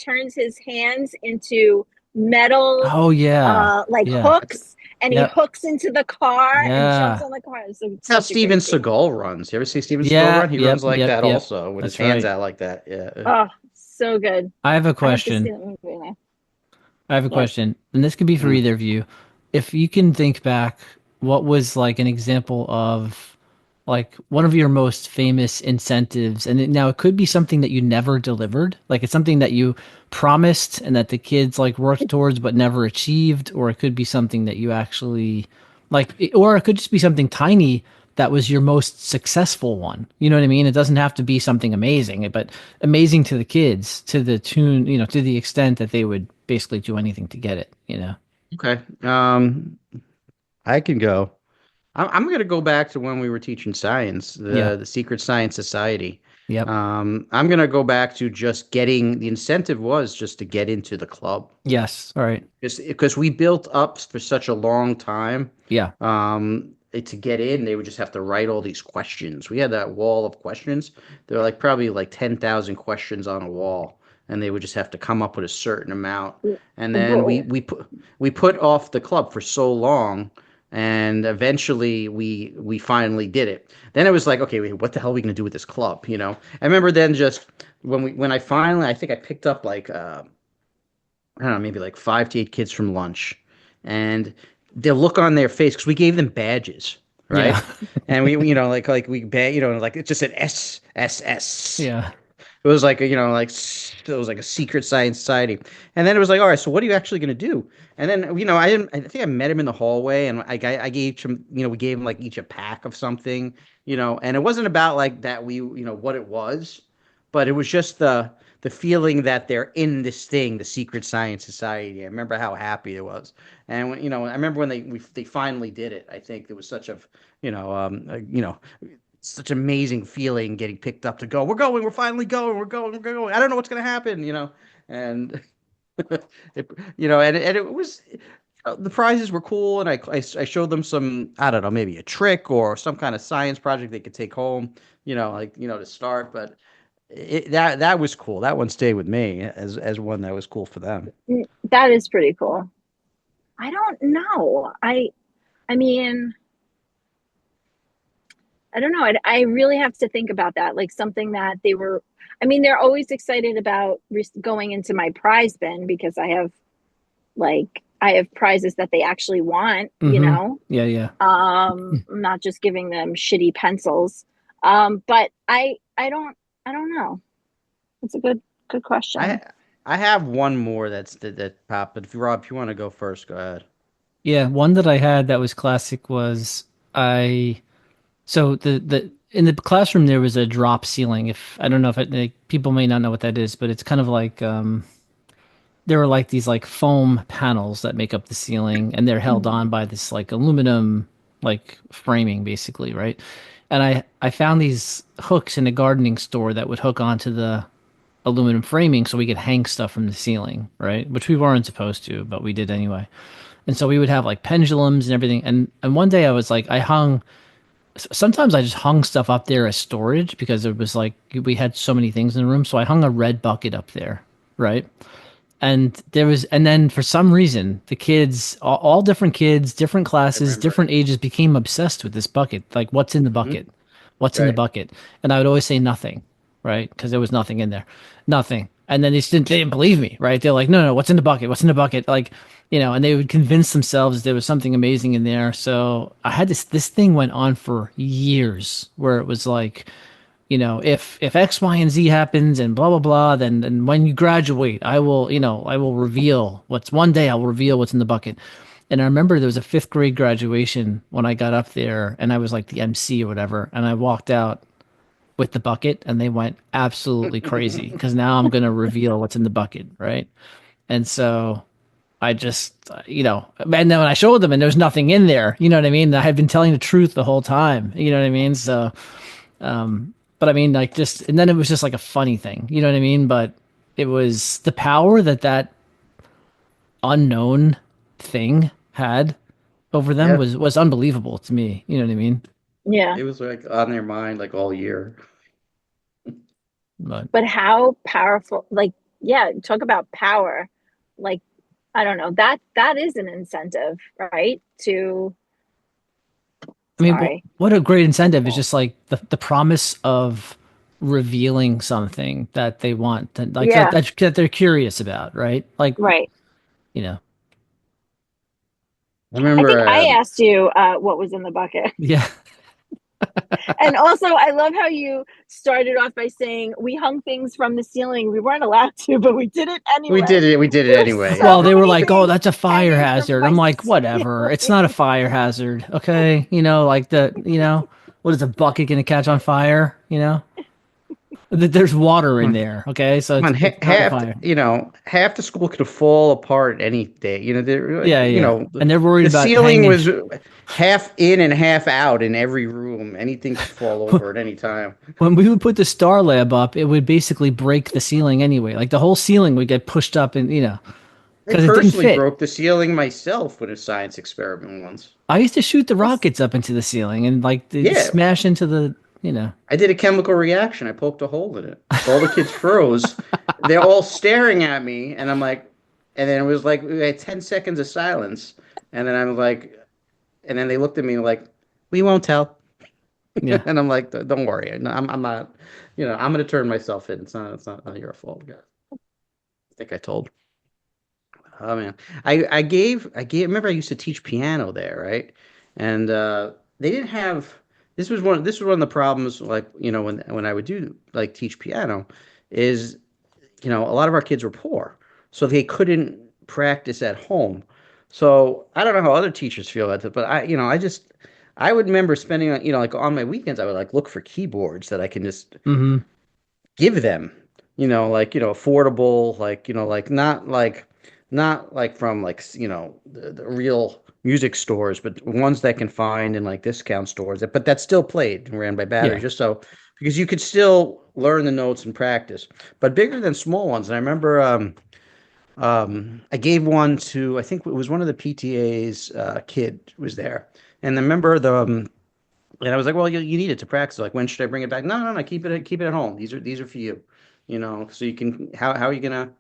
turns his hands into metal Oh yeah. Yeah. hooks, and Yep. he hooks into the car Yeah. and jumps on the car. So That's how Steven Seagal runs. You ever see Steven Yeah, Seagal run? He yep, runs like yep, that yep. also, with That's his hands right. out like that. Yeah. Oh, so good. I have a I have to question. see that movie now. I have a Yes. question, and this could be for either of you. If you can think back, what was like an example of like one of your most famous incentives? And now it could be something that you never delivered, like it's something that you promised and that the kids like worked towards but never achieved, or it could be something that you actually or it could just be something tiny that was your most successful one. You know what I mean? It doesn't have to be something amazing, but amazing to the kids, to the tune, to the extent that they would basically do anything to get it, Okay. I can go. I'm going to go back to when we were teaching science, the Secret Science Society. Yep. I'm gonna go back to just getting the incentive was just to get into the club. Yes. All right. Just because we built up for such a long time, Yeah. to get in, they would just have to write all these questions. We had that wall of questions. There were like probably like 10,000 questions on a wall, and they would just have to come up with a certain amount. And then Whoa. we put off the club for so long, and eventually we finally did it. Then it was like, okay, wait, what the hell are we gonna do with this club? You know, I remember then just when I finally, I think I picked up like I don't know, maybe like 5 to 8 kids from lunch, and the look on their face because we gave them badges, Yeah. right? And we, like we like it just said SSS. Yeah. It was like it was like a secret science society. And then it was like, all right, so what are you actually going to do? And then I think I met him in the hallway, and I gave him, we gave him like each a pack of something, and it wasn't about like that what it was, but it was just the feeling that they're in this thing, the secret science society. I remember how happy it was. And when, I remember when they finally did it. I think there was such a, such amazing feeling getting picked up to go. We're going. We're finally going. We're going. We're going. I don't know what's going to happen. And and it was the prizes were cool, and I showed them some, I don't know, maybe a trick or some kind of science project they could take home. To start. But that was cool. That one stayed with me as one that was cool for them. That is pretty cool. I don't know. I mean, I don't know. I really have to think about that. Like something that they were, I mean, they're always excited about going into my prize bin because I have prizes that they actually want, Yeah. Yeah. I'm not just giving them shitty pencils. But I don't know. It's a good question. I have one more that popped, but if Rob, if you want to go first, go ahead. Yeah. One that I had that was classic was so the in the classroom there was a drop ceiling. If I don't know if people may not know what that is, but it's kind of like there were like these like foam panels that make up the ceiling, and they're held on by this like aluminum like framing basically, right? And I found these hooks in a gardening store that would hook onto the aluminum framing so we could hang stuff from the ceiling, right? Which we weren't supposed to, but we did anyway. And so we would have like pendulums and everything. And one day I was like, sometimes I just hung stuff up there as storage because it was like we had so many things in the room. So I hung a red bucket up there, right? And then for some reason, the kids, all different kids, different classes, different ages, became obsessed with this bucket. Like, what's in the bucket? What's in the bucket? And I would always say nothing, right? Because there was nothing in there, nothing. And then they didn't believe me, right? They're like, no, what's in the bucket? What's in the bucket? Like, and they would convince themselves there was something amazing in there. So I had this thing went on for years where it was like, if X, Y, and Z happens and blah blah blah, then when you graduate, I will reveal one day I will reveal what's in the bucket. And I remember there was a 5th grade graduation when I got up there, and I was like the MC or whatever, and I walked out with the bucket, and they went absolutely crazy because now I'm gonna reveal what's in the bucket, right? And so I just, and then when I showed them and there's nothing in there, you know what I mean? I had been telling the truth the whole time, you know what I mean? So, but I mean, like and then it was just like a funny thing, you know what I mean? But it was the power that unknown thing had over them was unbelievable to me. You know what I mean? Yeah. It was like on their mind like all year. But how powerful, like, yeah, talk about power. Like, I don't know, that is an incentive, right? I mean, what a great incentive is just like the promise of revealing something that they want, that they're curious about, right? Like, right. I remember. I think I asked you what was in the bucket. Yeah. And also, I love how you started off by saying we hung things from the ceiling. We weren't allowed to, but we did it anyway. We did it anyway. Well, they were like, "Oh, that's a fire hazard." I'm like, "Whatever. It's not a fire hazard, okay? Like what is a bucket going to catch on fire? There's water in there. Okay, so Come on, it's not a fire. half the school could fall apart any day. Yeah, yeah. And they're worried The about ceiling hanging. was half in and half out in every room. Anything could fall over at any time. When we would put the Star Lab up, it would basically break the ceiling anyway. Like the whole ceiling would get pushed up, and I because it didn't personally fit. broke the ceiling myself with a science experiment once. I used to shoot the rockets up into the ceiling and like they Yeah, smash into the. I did a chemical reaction. I poked a hole in it. So all the kids froze. They're all staring at me, and I'm like, and then it was like we had 10 seconds of silence, and then I'm like, and then they looked at me like, we won't tell. Yeah. And I'm like, don't worry. No, I'm not, I'm going to turn myself in. It's not your fault, guys. I think I told. Oh man, remember I used to teach piano there, right? And they didn't have, this was one of the problems, like, when I would do like teach piano is, a lot of our kids were poor, so they couldn't practice at home. So I don't know how other teachers feel about it, but I would remember spending on, like on my weekends, I would like look for keyboards that I can just Mm-hmm. give them, like, affordable, like, not like from like, the real music stores, but ones that can find in like discount stores, but that still played and ran by battery, Yeah. just so, because you could still learn the notes and practice, but bigger than small ones. And I remember, I gave one to, I think it was one of the PTA's kid was there. And I remember and I was like, well, you need it to practice. Like, when should I bring it back? No, no, no, keep it at home. These are for you, so you can, how are you gonna,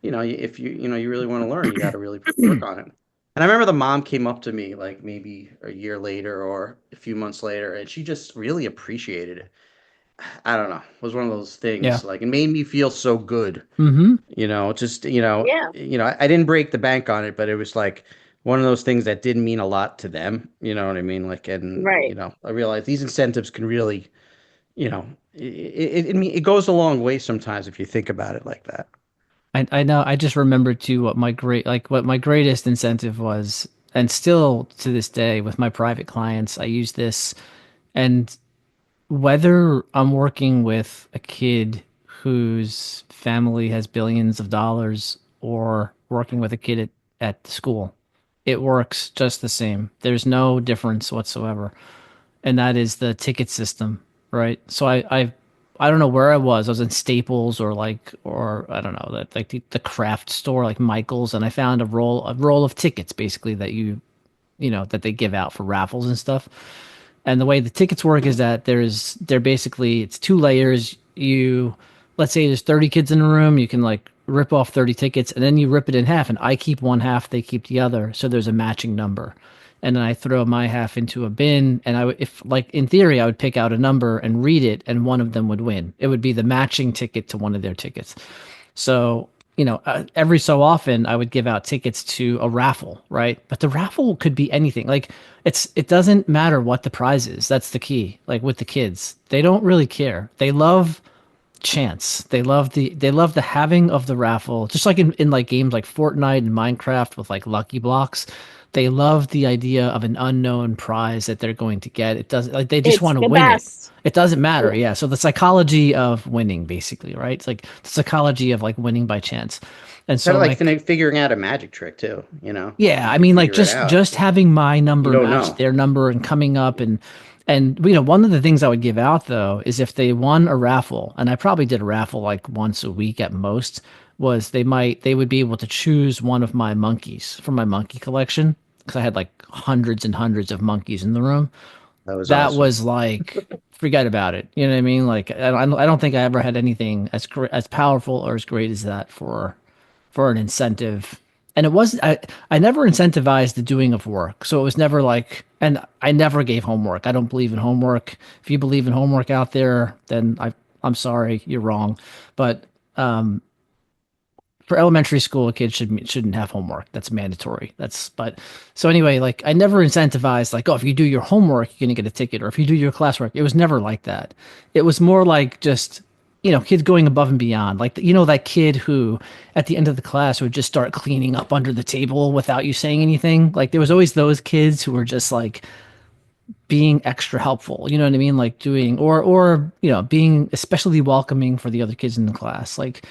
if you really want to learn, you got to really work on it. And I remember the mom came up to me like maybe a year later or a few months later, and she just really appreciated it. I don't know. It was one of those Yeah. things, like, it made me feel so good. Mm-hmm. Just, Yeah. I didn't break the bank on it, but it was like one of those things that didn't mean a lot to them. You know what I mean? Like, and, Right. I realized these incentives can really, it goes a long way sometimes if you think about it like that. I know. I just remembered too what my greatest incentive was, and still to this day with my private clients, I use this. And whether I'm working with a kid whose family has billions of dollars or working with a kid at school, it works just the same. There's no difference whatsoever. And that is the ticket system, right? So I don't know where I was. I was in Staples or I don't know, that like the craft store like Michael's, and I found a roll of tickets basically that that they give out for raffles and stuff. And the way the tickets work is that they're basically, it's two layers. Let's say there's 30 kids in a room, you can like rip off 30 tickets, and then you rip it in half, and I keep one half, they keep the other, so there's a matching number. And then I throw my half into a bin, and if like in theory I would pick out a number and read it, and one of them would win. It would be the matching ticket to one of their tickets. So, every so often I would give out tickets to a raffle, right? But the raffle could be anything. Like it doesn't matter what the prize is. That's the key. Like with the kids, they don't really care. They love chance. They love the having of the raffle. Just like in like games like Fortnite and Minecraft with like lucky blocks. They love the idea of an unknown prize that they're going to get. It doesn't, like, they just It's want to the win it. best. It doesn't matter. Yeah. Yeah. So the psychology of winning, basically, right? It's like the psychology of like winning by chance. And Kind so of like like, figuring out a magic trick too, yeah, I you mean, like figure it just out. just having my You number don't match know. their number and coming up, and one of the things I would give out though is if they won a raffle, and I probably did a raffle like once a week at most, was they would be able to choose one of my monkeys from my monkey collection, because I had like hundreds and hundreds of monkeys in the room. That was That awesome. was like, forget about it. You know what I mean? Like I don't think I ever had anything as powerful or as great as that for an incentive. And it wasn't, I never incentivized the doing of work. So it was never like, and I never gave homework. I don't believe in homework. If you believe in homework out there, then I'm sorry, you're wrong. But for elementary school, a kid shouldn't have homework. That's mandatory. But so anyway, like I never incentivized like, oh, if you do your homework, you're gonna get a ticket, or if you do your classwork. It was never like that. It was more like just kids going above and beyond. Like that kid who at the end of the class would just start cleaning up under the table without you saying anything. Like there was always those kids who were just like being extra helpful. You know what I mean? Like doing or being especially welcoming for the other kids in the class. Like,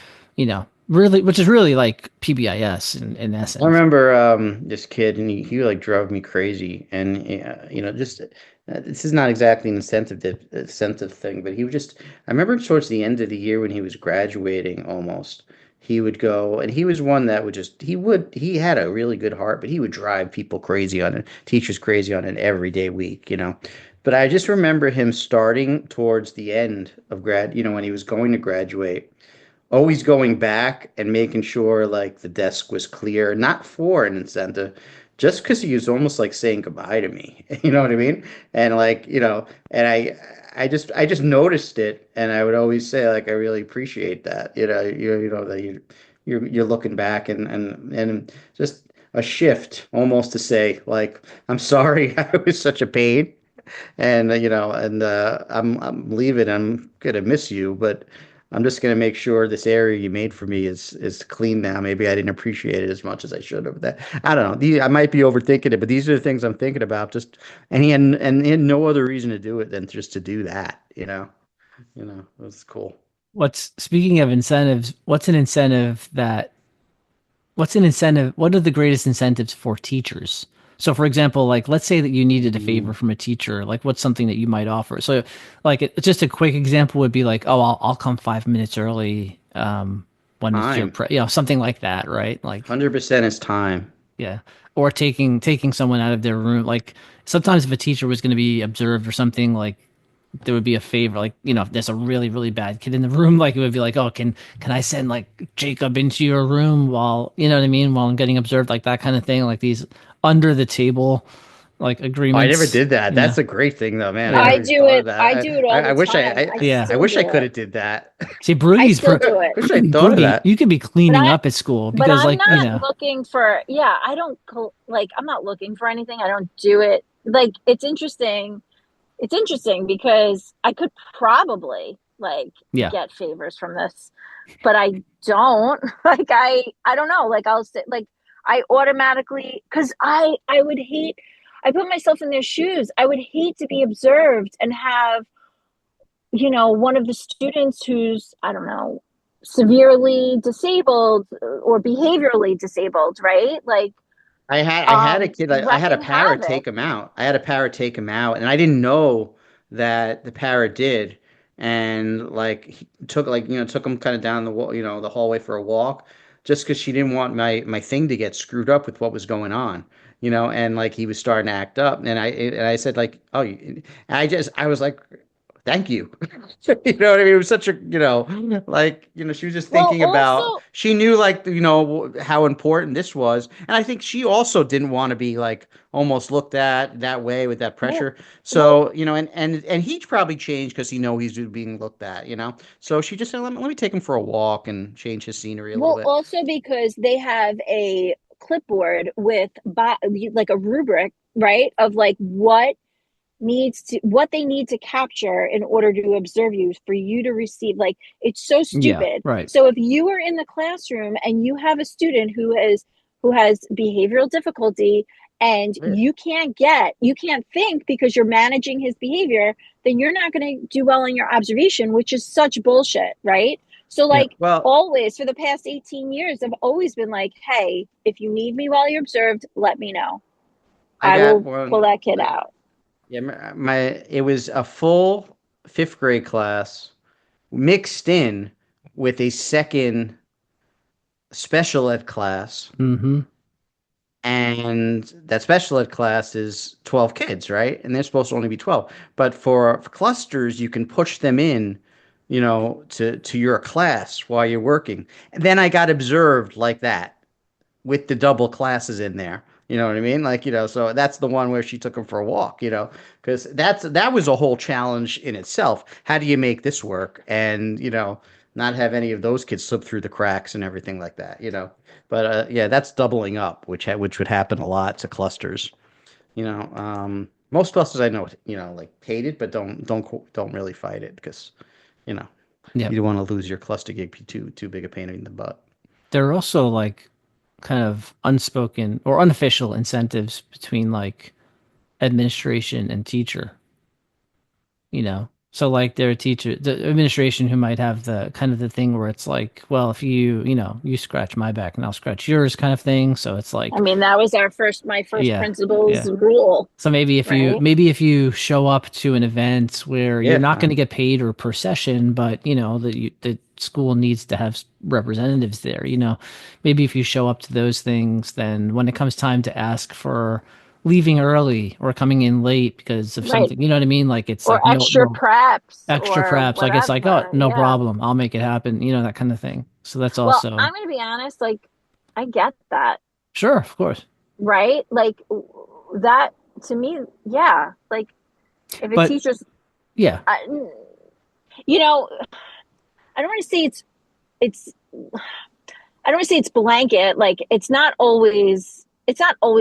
really, which is really like PBIS in I essence. remember this kid, and he like drove me crazy. And just this is not exactly an incentive thing, but he would just. I remember towards the end of the year when he was graduating, almost he would go, and he was one that would just he had a really good heart, but he would drive people crazy on it, teachers crazy on an everyday week, But I just remember him starting towards the end of when he was going to graduate, always going back and making sure like the desk was clear, not for an incentive, just because he was almost like saying goodbye to me. You know what I mean? And like, and I just noticed it, and I would always say like I really appreciate that. That you're looking back and just a shift almost to say like I'm sorry I was such a pain, and I'm leaving. I'm gonna miss you, but I'm just gonna make sure this area you made for me is clean now. Maybe I didn't appreciate it as much as I should have. That I don't know. I might be overthinking it, but these are the things I'm thinking about. And he had no other reason to do it than just to do that. It was cool. Speaking of incentives, what are the greatest incentives for teachers? So for example, like let's say that you needed a favor from a teacher, like what's something that you might offer? So like just a quick example would be like, oh, I'll come 5 minutes early when it's your Time. something like that, right? Like 100% is time. yeah. Or taking someone out of their room. Like sometimes if a teacher was going to be observed or something, like there would be a favor, like, if there's a really, really bad kid in the room, like it would be like, oh, can I send like Jacob into your room while, you know what I mean? While I'm getting observed, like that kind of thing, like these under the table, like Oh, I never agreements. did that. Yeah. That's a great thing, though, man. I Yeah. I never even do thought of it. that. I do it all I the wish time. Yeah. I Still wish I do could it. have did that. See, I Brody's still do it. Wish I thought of Brody, that. you could be But cleaning I up at school but because I'm like, not looking for, yeah, I'm not looking for anything. I don't do it. Like it's interesting. It's interesting because I could probably like yeah. get favors from this, but I don't. Like I don't know. Like I'll say like I automatically because I would hate I put myself in their shoes. I would hate to be observed and have, one of the students who's, I don't know, severely disabled or behaviorally disabled, right? Like I had a kid. I had a wrecking parrot havoc. take him out. And I didn't know that the parrot did. And like he took him kind of down the hallway for a walk, just because she didn't want my thing to get screwed up with what was going on. And like he was starting to act up, and I said like, oh, I was like, thank you. You know what I mean? It was such a, she was just Well, thinking about, also, she knew like, how important this was. And I think she also didn't want to be like almost looked at that way with that well, pressure. well, So, and he probably changed because he's being looked at. So she just said, let me take him for a walk and change his scenery a little well, bit. also because they have a clipboard with like a rubric, right? Of like what they need to capture in order to observe you for you to receive, like it's so Yeah. stupid. Right. So if you are in the classroom and you have a student who has behavioral difficulty and Yeah. you can't think because you're managing his behavior, then you're not going to do well in your observation, which is such bullshit, right? So Yep. like Well, always for the past 18 years I've always been like, hey, if you need me while you're observed, let me know. I I got will pull one. that kid out. Yeah, it was a full fifth grade class mixed in with a second special ed class, Mm-hmm. and that special ed class is 12 kids, right? And they're supposed to only be 12. But for clusters, you can push them in, to your class while you're working. And then I got observed like that with the double classes in there. You know what I mean? Like, so that's the one where she took him for a walk, because that was a whole challenge in itself. How do you make this work? And, not have any of those kids slip through the cracks and everything like that. But yeah, that's doubling up, which would happen a lot to clusters. Most clusters I know, like hate it, but don't really fight it because, you know, Yep. you don't want to lose your cluster gig be too big a pain in the butt. There are also like kind of unspoken or unofficial incentives between like administration and teacher, you know. So like there are teacher, the administration who might have the kind of the thing where it's like, well, if you scratch my back and I'll scratch yours kind of thing. So it's I like, mean, that was my first yeah, principal's yeah. rule, So right? maybe if you show up to an event where you're Yeah. not going to get paid or per session, but the school needs to have representatives there. Maybe if you show up to those things, then when it comes time to ask for leaving early or coming in late because of Right. something, you know what I mean? Like it's Or like extra no preps extra or preps. Like it's like, oh, whatever. no Yeah. problem, I'll make it happen. That kind of thing. So that's Well, also I'm going to be honest, like, I get that, sure, of course, right? Like, that to me, yeah. Like, if a but teacher's, yeah, I, you know, I don't want to say it's, I don't want to say it's blanket. Like, it's not always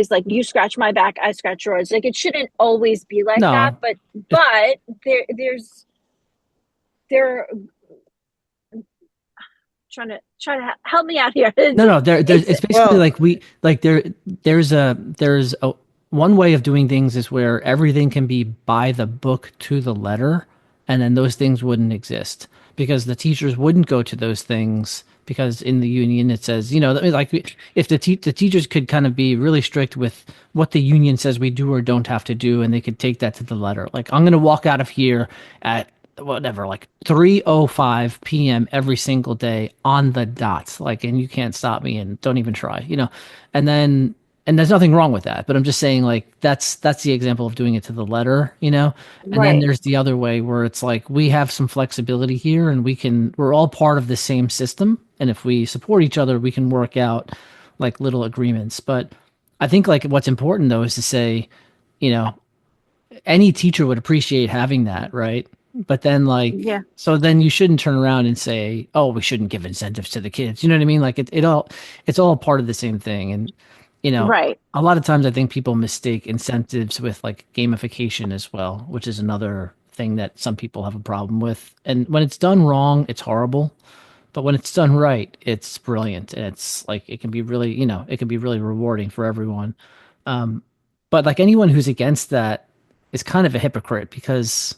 like you scratch my back, I scratch yours. Like, it shouldn't always be like that. no, But there, trying to help me out here. no. There's It's it's basically Well, like there's a one way of doing things is where everything can be by the book to the letter, and then those things wouldn't exist because the teachers wouldn't go to those things because in the union it says like if the teachers could kind of be really strict with what the union says we do or don't have to do, and they could take that to the letter. Like I'm going to walk out of here at whatever, like 3:05 p.m. every single day on the dot, like, and you can't stop me and don't even try, and then and there's nothing wrong with that, but I'm just saying like that's the example of doing it to the letter, and then right. there's the other way where it's like we have some flexibility here and we're all part of the same system, and if we support each other we can work out like little agreements. But I think like what's important though is to say, you know any teacher would appreciate having that, right? But then Yeah. so then you shouldn't turn around and say, "Oh, we shouldn't give incentives to the kids." You know what I mean? Like it's all part of the same thing. And Right. a lot of times I think people mistake incentives with like gamification as well, which is another thing that some people have a problem with. And when it's done wrong, it's horrible. But when it's done right, it's brilliant. And it's like it can be really, it can be really rewarding for everyone. But like anyone who's against that is kind of a hypocrite because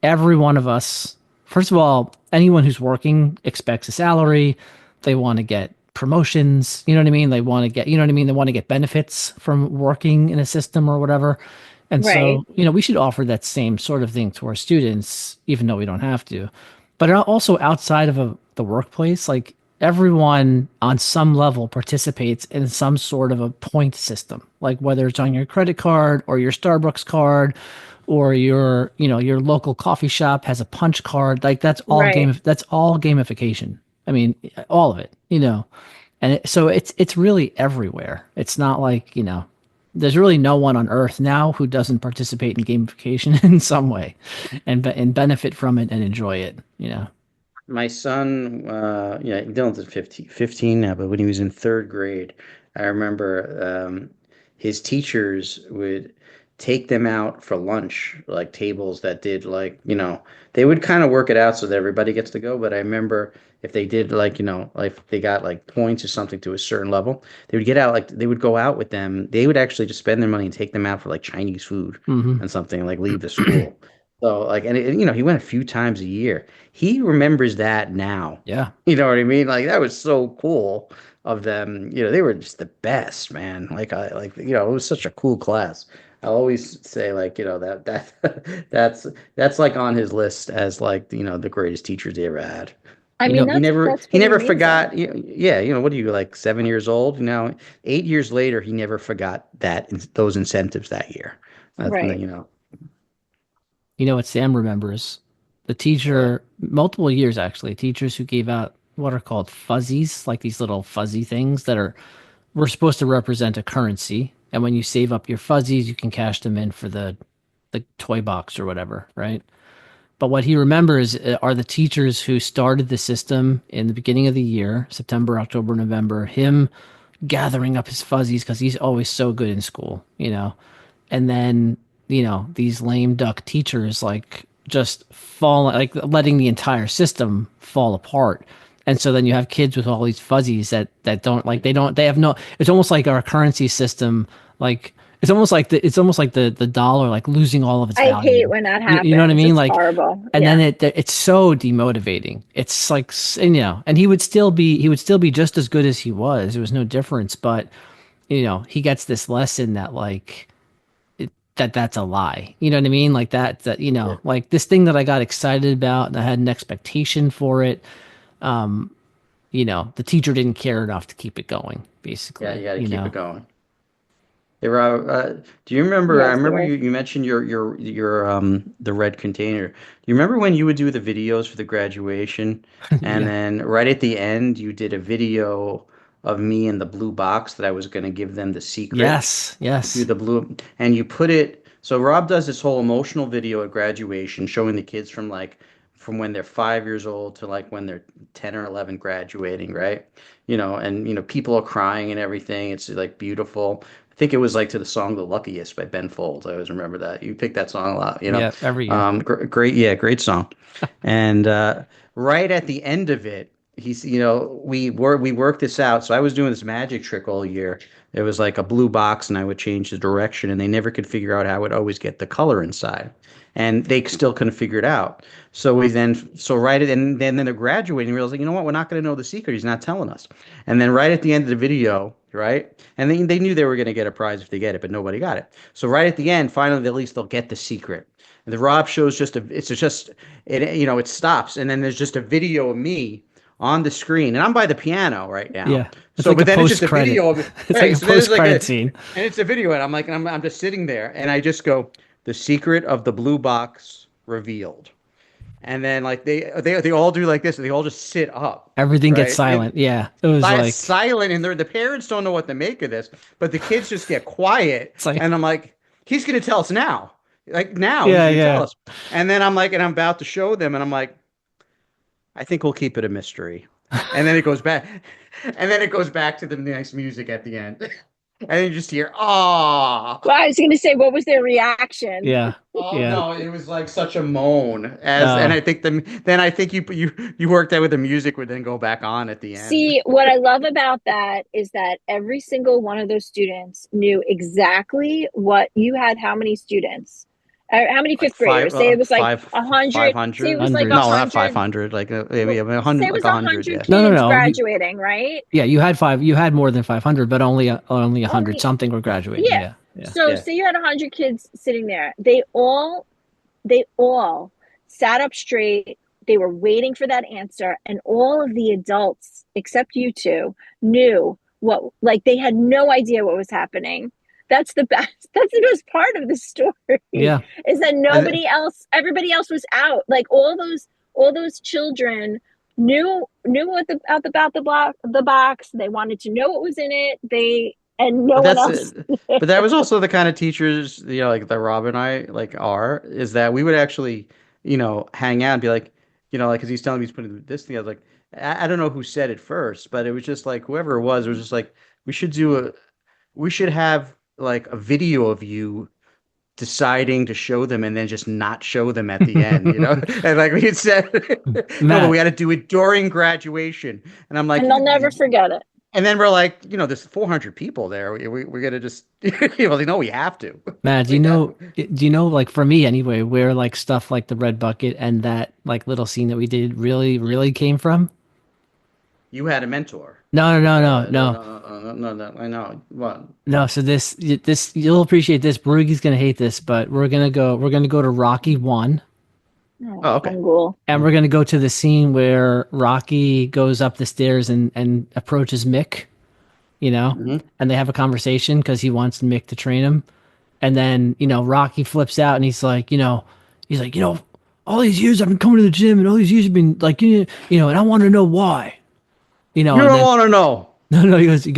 every one of us, first of all, anyone who's working expects a salary. They want to get promotions. You know what I mean? They want to get, They want to get benefits from working in a system or whatever. And Right. so, we should offer that same sort of thing to our students, even though we don't have to. But also outside of the workplace, like everyone on some level participates in some sort of a point system, like whether it's on your credit card or your Starbucks card or your local coffee shop has a punch card. Like Right. that's all gamification. I mean, all of it, and so it's really everywhere. It's not like, there's really no one on earth now who doesn't participate in gamification in some way and benefit from it and enjoy it. my son, Dylan's at 15 now, but when he was in third grade, I remember his teachers would take them out for lunch, like tables that did they would kind of work it out so that everybody gets to go. But I remember if they did like they got like points or something to a certain level, they would get out, like they would go out with them. They would actually just spend their money and take them out for like Chinese food Hmm. and something, like leave the school. So like, and he went a few times a year. He remembers that now. Yeah. You know what I mean? Like that was so cool of them. They were just the best, man. It was such a cool class. I always say like, that's like on his list as like, the greatest teachers he ever had. I You mean, know, that's He pretty never amazing. forgot. Yeah, what are you, like 7 years old? 8 years later, he never forgot those incentives that year. That's, Right. what Sam remembers? The teacher, multiple years actually, teachers who gave out what are called fuzzies, like these little fuzzy things that were supposed to represent a currency. And when you save up your fuzzies, you can cash them in for the toy box or whatever, right? But what he remembers are the teachers who started the system in the beginning of the year, September, October, November, him gathering up his fuzzies because he's always so good in school. And then, these lame duck teachers like just fall, like letting the entire system fall apart. And so then you have kids with all these fuzzies that don't like, they have no, it's almost like our currency system. Like It's almost like the dollar like losing all of its I value. hate when that happens. You know what I mean? It's like horrible. and Yeah. then it's so demotivating. It's like, you know, and he would still be just as good as he was. There was no difference, but you know, he gets this lesson that like that's a lie. You know what I mean? Like that you know, like this thing that I got excited about and I had an expectation for it. You know, the teacher didn't care enough to keep it going, basically. Yeah, you got to you keep know? it going. Hey, Rob, do you remember? I Yes, remember there is. you mentioned your the red container. Do you remember when you would do the videos for the graduation, and Yeah. then right at the end you did a video of me in the blue box that I was going to give them the secret. Yes. Do Yes. the blue, and you put it. So Rob does this whole emotional video at graduation, showing the kids from when they're 5 years old to like when they're 10 or 11 graduating, right? And people are crying and everything. It's like beautiful. I think it was like to the song "The Luckiest" by Ben Folds. I always remember that. You picked that song a lot, Yeah. Every year. Great, yeah, great song. And right at the end of it, we worked this out. So I was doing this magic trick all year. It was like a blue box, and I would change the direction, and they never could figure out how I would always get the color inside, and they still couldn't figure it out. So right at and then they're graduating, we realized, like, you know what, we're not going to know the secret. He's not telling us. And then right at the end of the video, right, and they knew they were going to get a prize if they get it, but nobody got it. So right at the end, finally, at least they'll get the secret. And the Rob shows it stops, and then there's just a video of me on the screen, and I'm by the piano right now. Yeah. It's So, like but a then it's just a post-credit. video of It's like a so there's post-credit scene. and it's a video, and I'm just sitting there, and I just go, "The secret of the blue box revealed," and then like they all do like this, and they all just sit up. Everything gets Right? silent. Yeah. It was like Silent, and the parents don't know what to make of this, but the kids just get quiet, It's like- and I'm like, "He's gonna tell us now." Like now, Yeah, he's gonna yeah. tell us. And then and I'm about to show them, and I'm like, I think we'll keep it a mystery. And then it goes back, to the nice music at the end. And then you just hear, "Ah." Well, I was going to say, what was their reaction? Yeah. Oh Yeah. no, it was like such a moan. And I think you worked out with the music would then go back on at the end. See, what I love about that is that every single one of those students knew exactly what you had. How many students? How many fifth graders? Say it was like 100. 500. Say it was like No, 100. No, not 500. Like maybe 100. Say it was Like 100 100. Yeah. kids No. graduating, right? Yeah, you had more than 500, but only 100 Only- something were graduating. Yeah. Yeah. So Yeah. say you had 100 kids sitting there. They all sat up straight. They were waiting for that answer, and all of the adults, except you two, knew what. Like they had no idea what was happening. That's the best. That's the best part of the story. Yeah. Is that everybody else was out. Like all those children knew about the box. They wanted to know what was in it. And no one else. But that was also the kind of teachers, like that Rob and I is that we would actually, hang out and be like, like, because he's telling me he's putting this thing. I was like, I don't know who said it first, but it was just like whoever it was just like, we should have like a video of you deciding to show them and then just not show them at the end, and like we had said, no, but we had to do it during graduation, and I'm like, and they'll never forget it. And then we're like, there's 400 people there. We're gonna just, we have to. Matt, do you know, like for me anyway, where like stuff like the red bucket and that like little scene that we did really, really came from? You had a mentor. No. I know. What? No, so this you'll appreciate this. Brugi's gonna hate this, but we're gonna go to Rocky 1. Oh, okay. Cool. And we're gonna go to the scene where Rocky goes up the stairs and approaches Mick, and they have a conversation because he wants Mick to train him. And then, Rocky flips out and he's like, all these years I've been coming to the gym and all these years have been like, and I want to know why. You don't want to know. No, he goes, you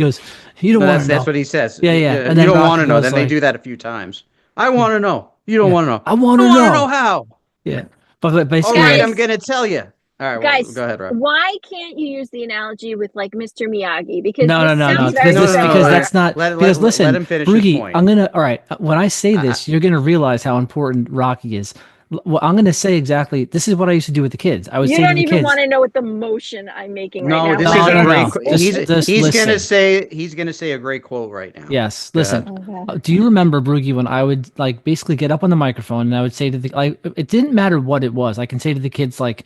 don't want to know. That's what he says. Yeah. And then you don't Rocky want to know. goes Then like, they do that a few times. I want to know. You don't want to know. I want to know how. Yeah. But basically, All right, I'm going to tell you. All right, Guys, go ahead, Rob. Why can't you use the analogy with like Mr. Miyagi? Because no, sounds very because that's not. Let listen, him finish his Brugi, point. all right. When I say this, you're gonna realize how important Rocky is. Well, I'm going to say exactly. This is what I used to do with the kids. I would You say to don't the even kids, want to know what the motion I'm making right No, now. this No, is a no, great. no. Just He's gonna listen. say a great quote right now. Yes, Go listen. ahead. Okay. Do you remember, Broogie, when I would like basically get up on the microphone and I would say to the like, it didn't matter what it was. I can say to the kids like,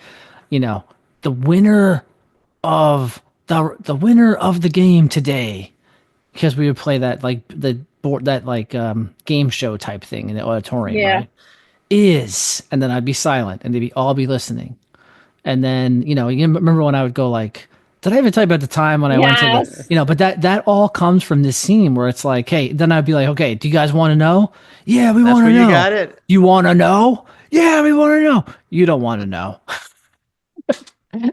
you know, the winner of the winner of the game today, because we would play that like the board that like game show type thing in the auditorium, Yeah. right? Is, and then I'd be silent and they'd be all be listening. And then, you remember when I would go like, did I ever tell you about the time when I went to the, Yes. but that all comes from this scene where it's like, hey, then I'd be like, okay, do you guys want to know? Yeah, we That's want where to you know. got it. You want to know? Yeah, we want to know. You don't want to know.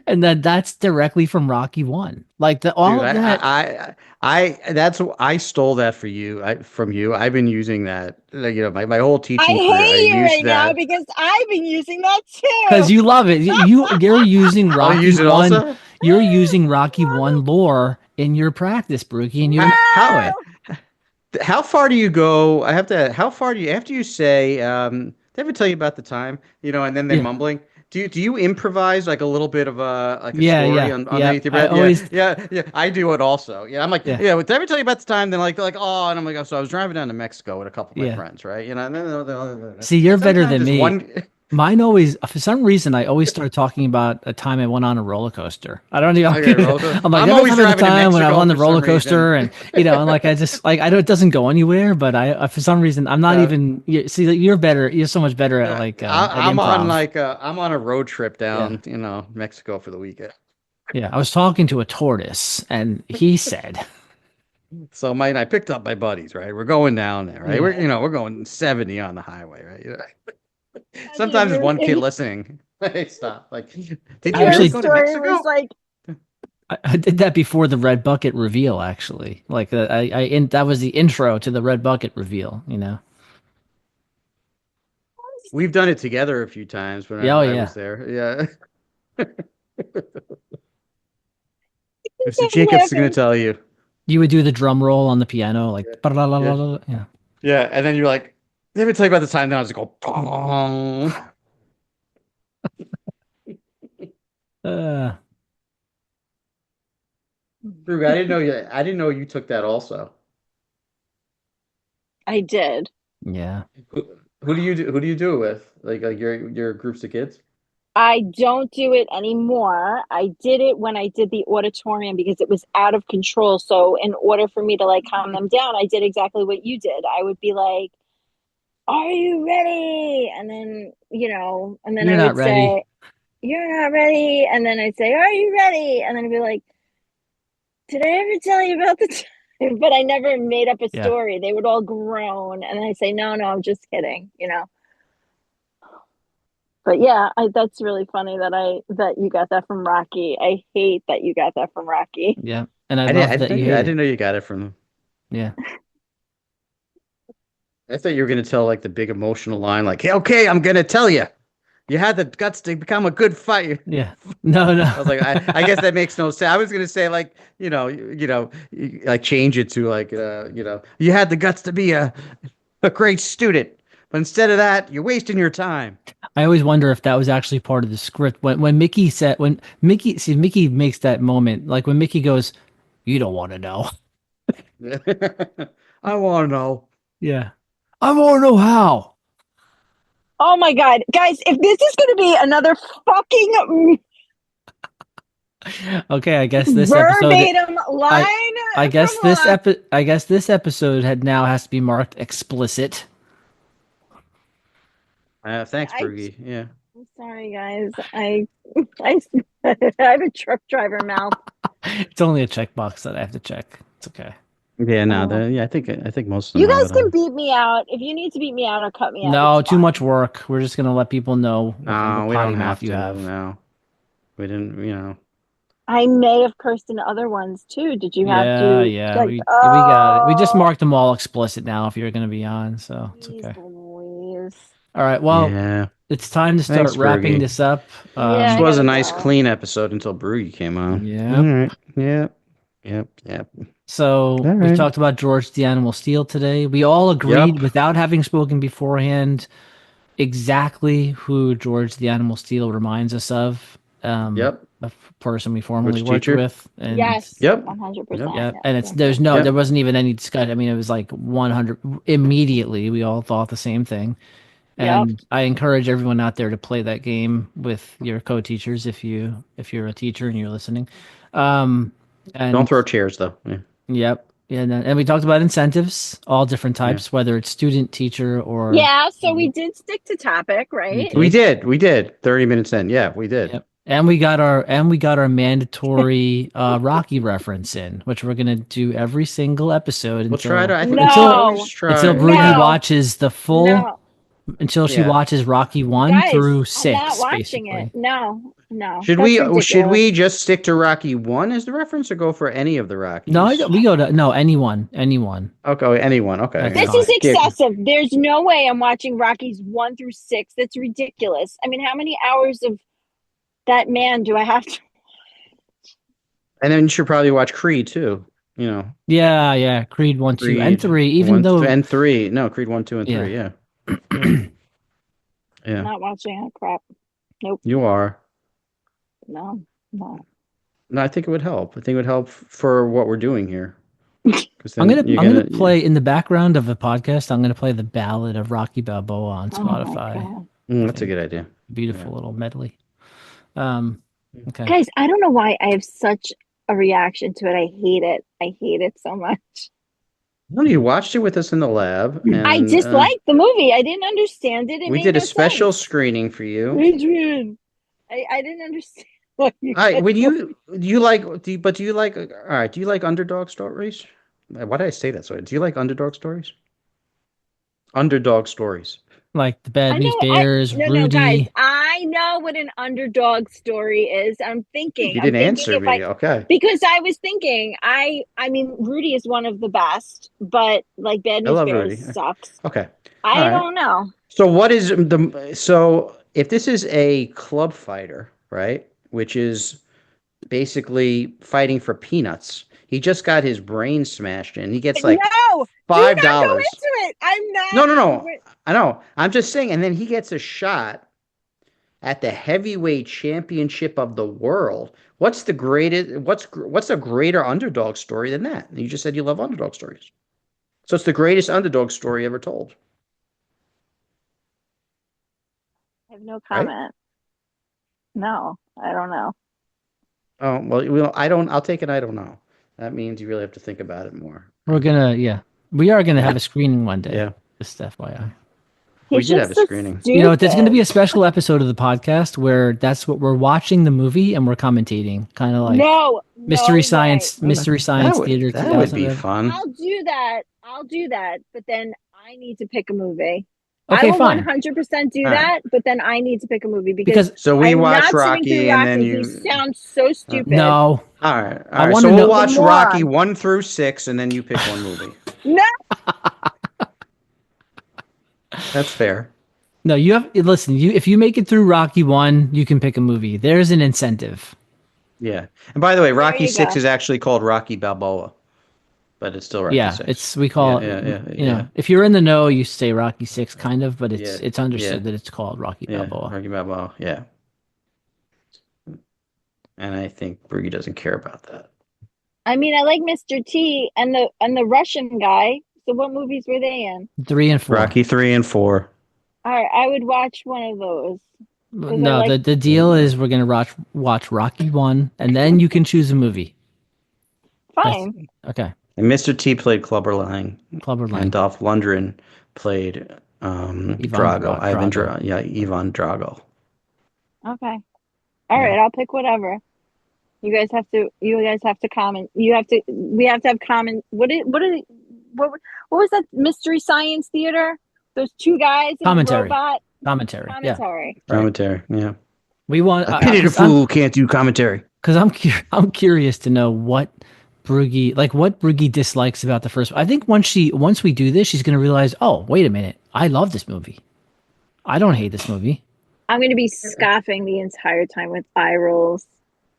And then that's directly from Rocky 1. Like all Dude, of that. I stole that for you. From you. I've been using that. Like, my whole I teaching career. I hate you used right now that. because I've been using that Because too. you love it. You're using Oh, you Rocky use it 1. also? You're using Rocky 1 lore in your practice, Brookie, and you don't know How it. how far do you go? How far do you after you say? Did I ever tell you about the time? And then they're Yeah. mumbling. Do you improvise like a little bit of a Yeah, story yeah, yeah. underneath your I breath? always, Yeah. I do it also. Yeah, I'm like, yeah, yeah. Did I ever tell you about the time? Then like, oh, and I'm like, oh, so I was driving down to Mexico with a couple of my yeah. friends, right? And then See, you're better sometimes than there's me. one. Mine always, for some reason, I always start talking about a time I went on a roller coaster. I don't even. Okay, roller coaster. I'm like, I'm ever always tell me the driving to time when I was Mexico on the for some roller coaster, reason. and like I just like I don't. It doesn't go anywhere. But for some reason, I'm not Uh, even. See, you're better. You're so much better at like at I'm on improv. I'm on a road trip Yeah, down, Mexico for the weekend. yeah. I was talking to a tortoise, and he said, So I picked up my buddies, right? We're going down there, right? "Yeah, We're going 70 on the highway, right? Imagine Sometimes there's one kid listening. Hey, stop. Like, did I you your really actually go to story was Mexico? like, I did that before the red bucket reveal. Actually, like that was the intro to the red bucket reveal. We've done it together a few times when Yeah, oh I yeah. was there. Yeah. Mr. I'm Jacobs is going laughing. to tell you. You would do the drum roll on the piano, like Yeah. yeah. Yeah. And then you're like, let me tell you about the time that I was like, go, pong. Uh, Drew, I didn't know you took that also. I did. yeah. Who do you do it with? Like your groups of kids? I don't do it anymore. I did it when I did the auditorium because it was out of control. So in order for me to like calm them down, I did exactly what you did. I would be like, "Are you ready?" And then, and then You're I not would ready. say, "You're not ready." And then I'd say, "Are you ready?" And then I'd be like, "Did I ever tell you about the time?" But I never made up a Yeah. story. They would all groan. And I say, "No, I'm just kidding." But yeah, that's really funny that you got that from Rocky. I hate that you got that from Rocky. Yeah. And I love that you I hate didn't it. know you got it from them. Yeah. I thought you were gonna tell like the big emotional line, like, "Hey, okay, I'm gonna tell you. You had the guts to become a good fighter." Yeah. No, I was no. like, I guess that makes no sense. I was gonna say like, like change it to like, you had the guts to be a great student, but instead of that, you're wasting your time. I always wonder if that was actually part of the script. When Mickey said when Mickey see Mickey makes that moment, like when Mickey goes, "You don't want to know." I want to know. Yeah. I want to know how. Oh my God. Guys, if this is going to be another fucking Okay, I guess this episode verbatim line I guess from I guess this episode has to be marked explicit. Thanks, I- Broogie. Yeah. I'm sorry, guys. I have a truck driver mouth. It's only a checkbox that I have to check. It's okay. Yeah, no, Oh. I think most of them You have guys it can on. beat me out. If you need to beat me out or cut me out. No, it's too fine. much work. We're just gonna let people know what kind No, of a we potty don't mouth have you to. have. No, we didn't. I may have cursed in other ones too. Did you have Yeah, to yeah, like? we got it. We just marked them all explicit now if you're gonna be on, so it's Jeez okay. Louise. All right, well, Yeah. it's time to Thanks, start wrapping Broogie. this up. Yeah, This I was a gotta nice, go. clean episode until Broogie came on. Yeah. All right. Yep. So All we right. talked about George the Animal Steel today. We all agreed Yep. without having spoken beforehand. exactly who George the Animal Steel reminds us of. Yep. A person we formerly Which worked teacher? with, and Yes, Yep. 100%. Yep. yeah, Yes, and it's yes, yes. Yep. there wasn't even any discussion. I mean, it was like 100 immediately. We all thought the same thing, Yep. and I encourage everyone out there to play that game with your co-teachers if you're a teacher and you're listening. Um, Don't and throw chairs though. Yeah. Yep. And we talked about incentives, all different Yeah. types, whether it's student, teacher, or Yeah, so we did stick to topic, we right? We did. did. We did. 30 minutes in. Yeah, we did. Yep. And we got our mandatory Rocky reference in, which we're gonna do every single episode We'll try to. I think we until always No, try. Broogie no, watches the full no. until she Yeah. watches Rocky 1 Guys, through I'm not 6, watching it. basically. No, no. Should That's we? Should ridiculous. we just stick to Rocky 1 as the reference, or go for any of the No, Rockies? we go to no anyone, anyone. Okay, anyone. Okay. That's This Yeah. is fine. excessive. There's no way I'm watching Rockies 1 through 6. That's ridiculous. I mean, how many hours of that man do I have to? And then you should probably watch Creed too. You know, Yeah. Creed 1, 2, and Creed 3. Even 1 though, and 3. No, Creed 1, 2, and yeah. 3. Yeah. Yeah. I'm Yeah. not watching that crap. You are. No, no. No, I think it would help. I think it would help for what we're doing here. Because I'm then gonna play in the background of a podcast. I'm gonna play the Ballad of Rocky Balboa on Oh my Spotify. God. That's a good idea. Beautiful little medley. Okay. Guys, I don't know why I have such a reaction to it. I hate it. I hate it so much. No, you watched it with us in the lab, and I disliked the movie. I didn't understand it. It we made did no a special sense. screening for you. Adrian, I didn't understand what you All right, guys would you do you like do you like all right, do you like underdog stories? Why did I say that? Sorry. Do you like underdog stories? Underdog stories. Like the Bad I News know. Bears, No, guys. Rudy. I know what an underdog story is. I'm thinking. You I'm didn't thinking answer if me. Okay. because I was thinking. I mean, Rudy is one of the best, but like Bad I News love Bears Rudy. sucks. Okay. I All right. don't know. So what is so if this is a club fighter, right? Which is basically fighting for peanuts. He just got his brain smashed in. He gets like No, $5. do not go into it. I'm not. No. I know. I'm just saying. And then he gets a shot at the heavyweight championship of the world. What's the greatest? What's a greater underdog story than that? You just said you love underdog stories. So it's the greatest underdog story ever told. I have no Right? comment. No, I don't know. Oh, I'll take it. I don't know. That means you really have to think about it more. We are gonna have a screening one day. Yeah. Just FYI. We He's did just have a so screening. stupid. There's gonna be a special episode of the podcast where that's what we're watching the movie and we're commentating, kind of like no Mystery way. Science Theater That would be 2000. fun. I'll do that. But then I need to pick a movie. Okay, I will fine. 100% do All right. that, but then I need to pick a movie because So we I'm watch not sitting Rocky, through and then Rocky. you. You sound so stupid. No. All right. I All right. wanna So we'll know- watch Moron. Rocky 1 through 6, and then you pick one movie. No, That's fair. No, you have listen, if you make it through Rocky 1, you can pick a movie. There's an incentive. Yeah. And by the way, Rocky you 6 go. is actually called Rocky Balboa, but it's still Rocky Yeah, 6. we call it. Yeah. You know, if you're in the know, you say Rocky 6, kind of, but Yeah, it's understood yeah. that it's called Rocky Yeah, Balboa. Rocky Balboa. Yeah. And I think Brugge doesn't care about that. I mean I like Mr. T and the Russian guy. So what movies were they in? 3 and 4. Rocky 3 and 4. All right, I would watch one of those. No, I like- the deal is we're gonna watch Rocky 1, and then you can choose a movie. Fine. Okay, And Mr. T played Clubber Lang, Clubber Lang. and Dolph Lundgren played Drago. Ivan Drago. Okay. All right, I'll pick whatever. You guys have to comment. We have to have comment. What was that Mystery Science Theater? Those two guys in Commentary. the robot? Commentary. Yeah, Commentary. Commentary, yeah. we want. A pity the fool can't do commentary. Because I'm curious to know what Brugge dislikes about the first. I think once we do this, she's gonna realize. Oh, wait a minute! I love this movie. I don't hate this movie. I'm going to be scoffing the entire time with eye rolls.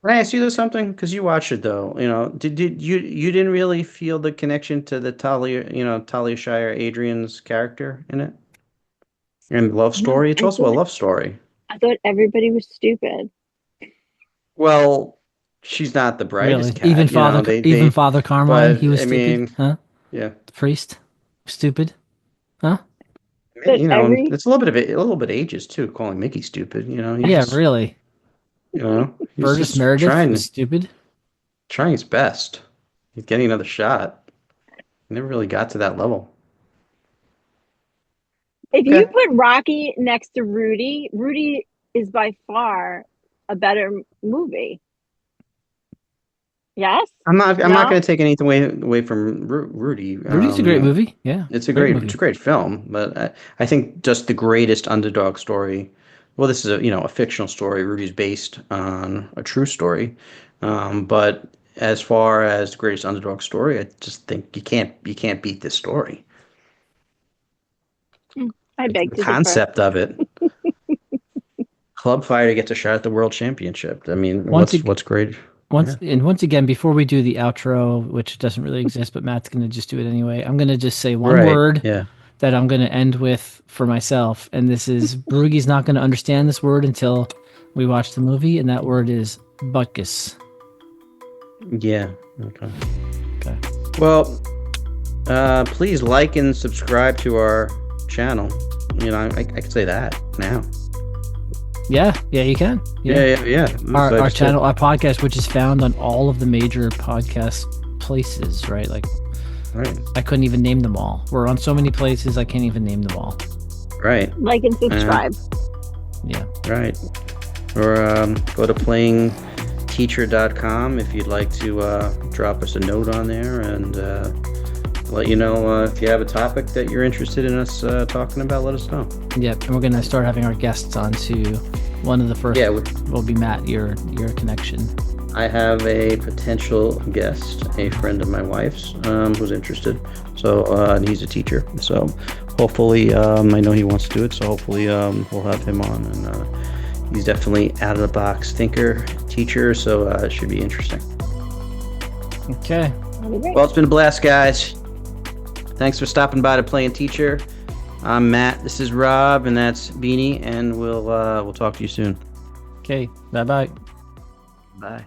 Can I ask you this something? Because you watched it though. You know, did you didn't really feel the connection to the Talia Shire Adrian's character in it? And love story. It's also a love story. I thought everybody was stupid. Well, she's not the brightest Really? cat. Even you know, Father Father Carmine, but, he was I stupid, mean, huh? yeah. The priest, stupid, huh? But You know, it's a little bit ages too. Calling Mickey stupid. You know, Yeah, really. You know, he's Burgess just Meredith was stupid. trying his best. He's getting another shot. He never really got to that level. If you put Rocky next to Rudy, Rudy is by far a better movie. Yes? I'm not going to take anything away from Rudy. Rudy's a great movie. Yeah. It's a movie. it's a great film, but I think just the greatest underdog story. Well, this is a fictional story. Rudy's based on a true story, but as far as the greatest underdog story, I just think you can't beat this story. I beg to The concept of it. Club fighter gets a shot at the world championship. I mean, what's great? Once again, before we do the outro, which doesn't really exist, but Matt's going to just do it anyway, I'm going to just say one word that I'm going to end with for myself. And this is, Brugge's not going to understand this word until we watch the movie, and that word is butkus. Yeah. Okay. Well, please like and subscribe to our channel. You know, I can say that now. Yeah, you can. Yeah. Our channel, our podcast, which is found on all of the major podcast places, right? Right. I couldn't even name them all. We're on so many places, I can't even name them all. Right. Like and subscribe. Yeah. Right. Or go to playingteacher.com if you'd like to drop us a note on there and let you know if you have a topic that you're interested in us talking about. Let us know. Yep, and we're gonna start having our guests on to one of the first. Yeah, will be Matt, your connection. I have a potential guest, a friend of my wife's, who's interested. So and he's a teacher. So hopefully, I know he wants to do it. So hopefully, we'll have him on. And he's definitely out of the box thinker, teacher. So it should be interesting. Okay. Well, it's been a blast, guys. Thanks for stopping by to Playing Teacher. I'm Matt. This is Rob, and that's Beanie, and we'll talk to you soon. Okay. Bye-bye. Bye.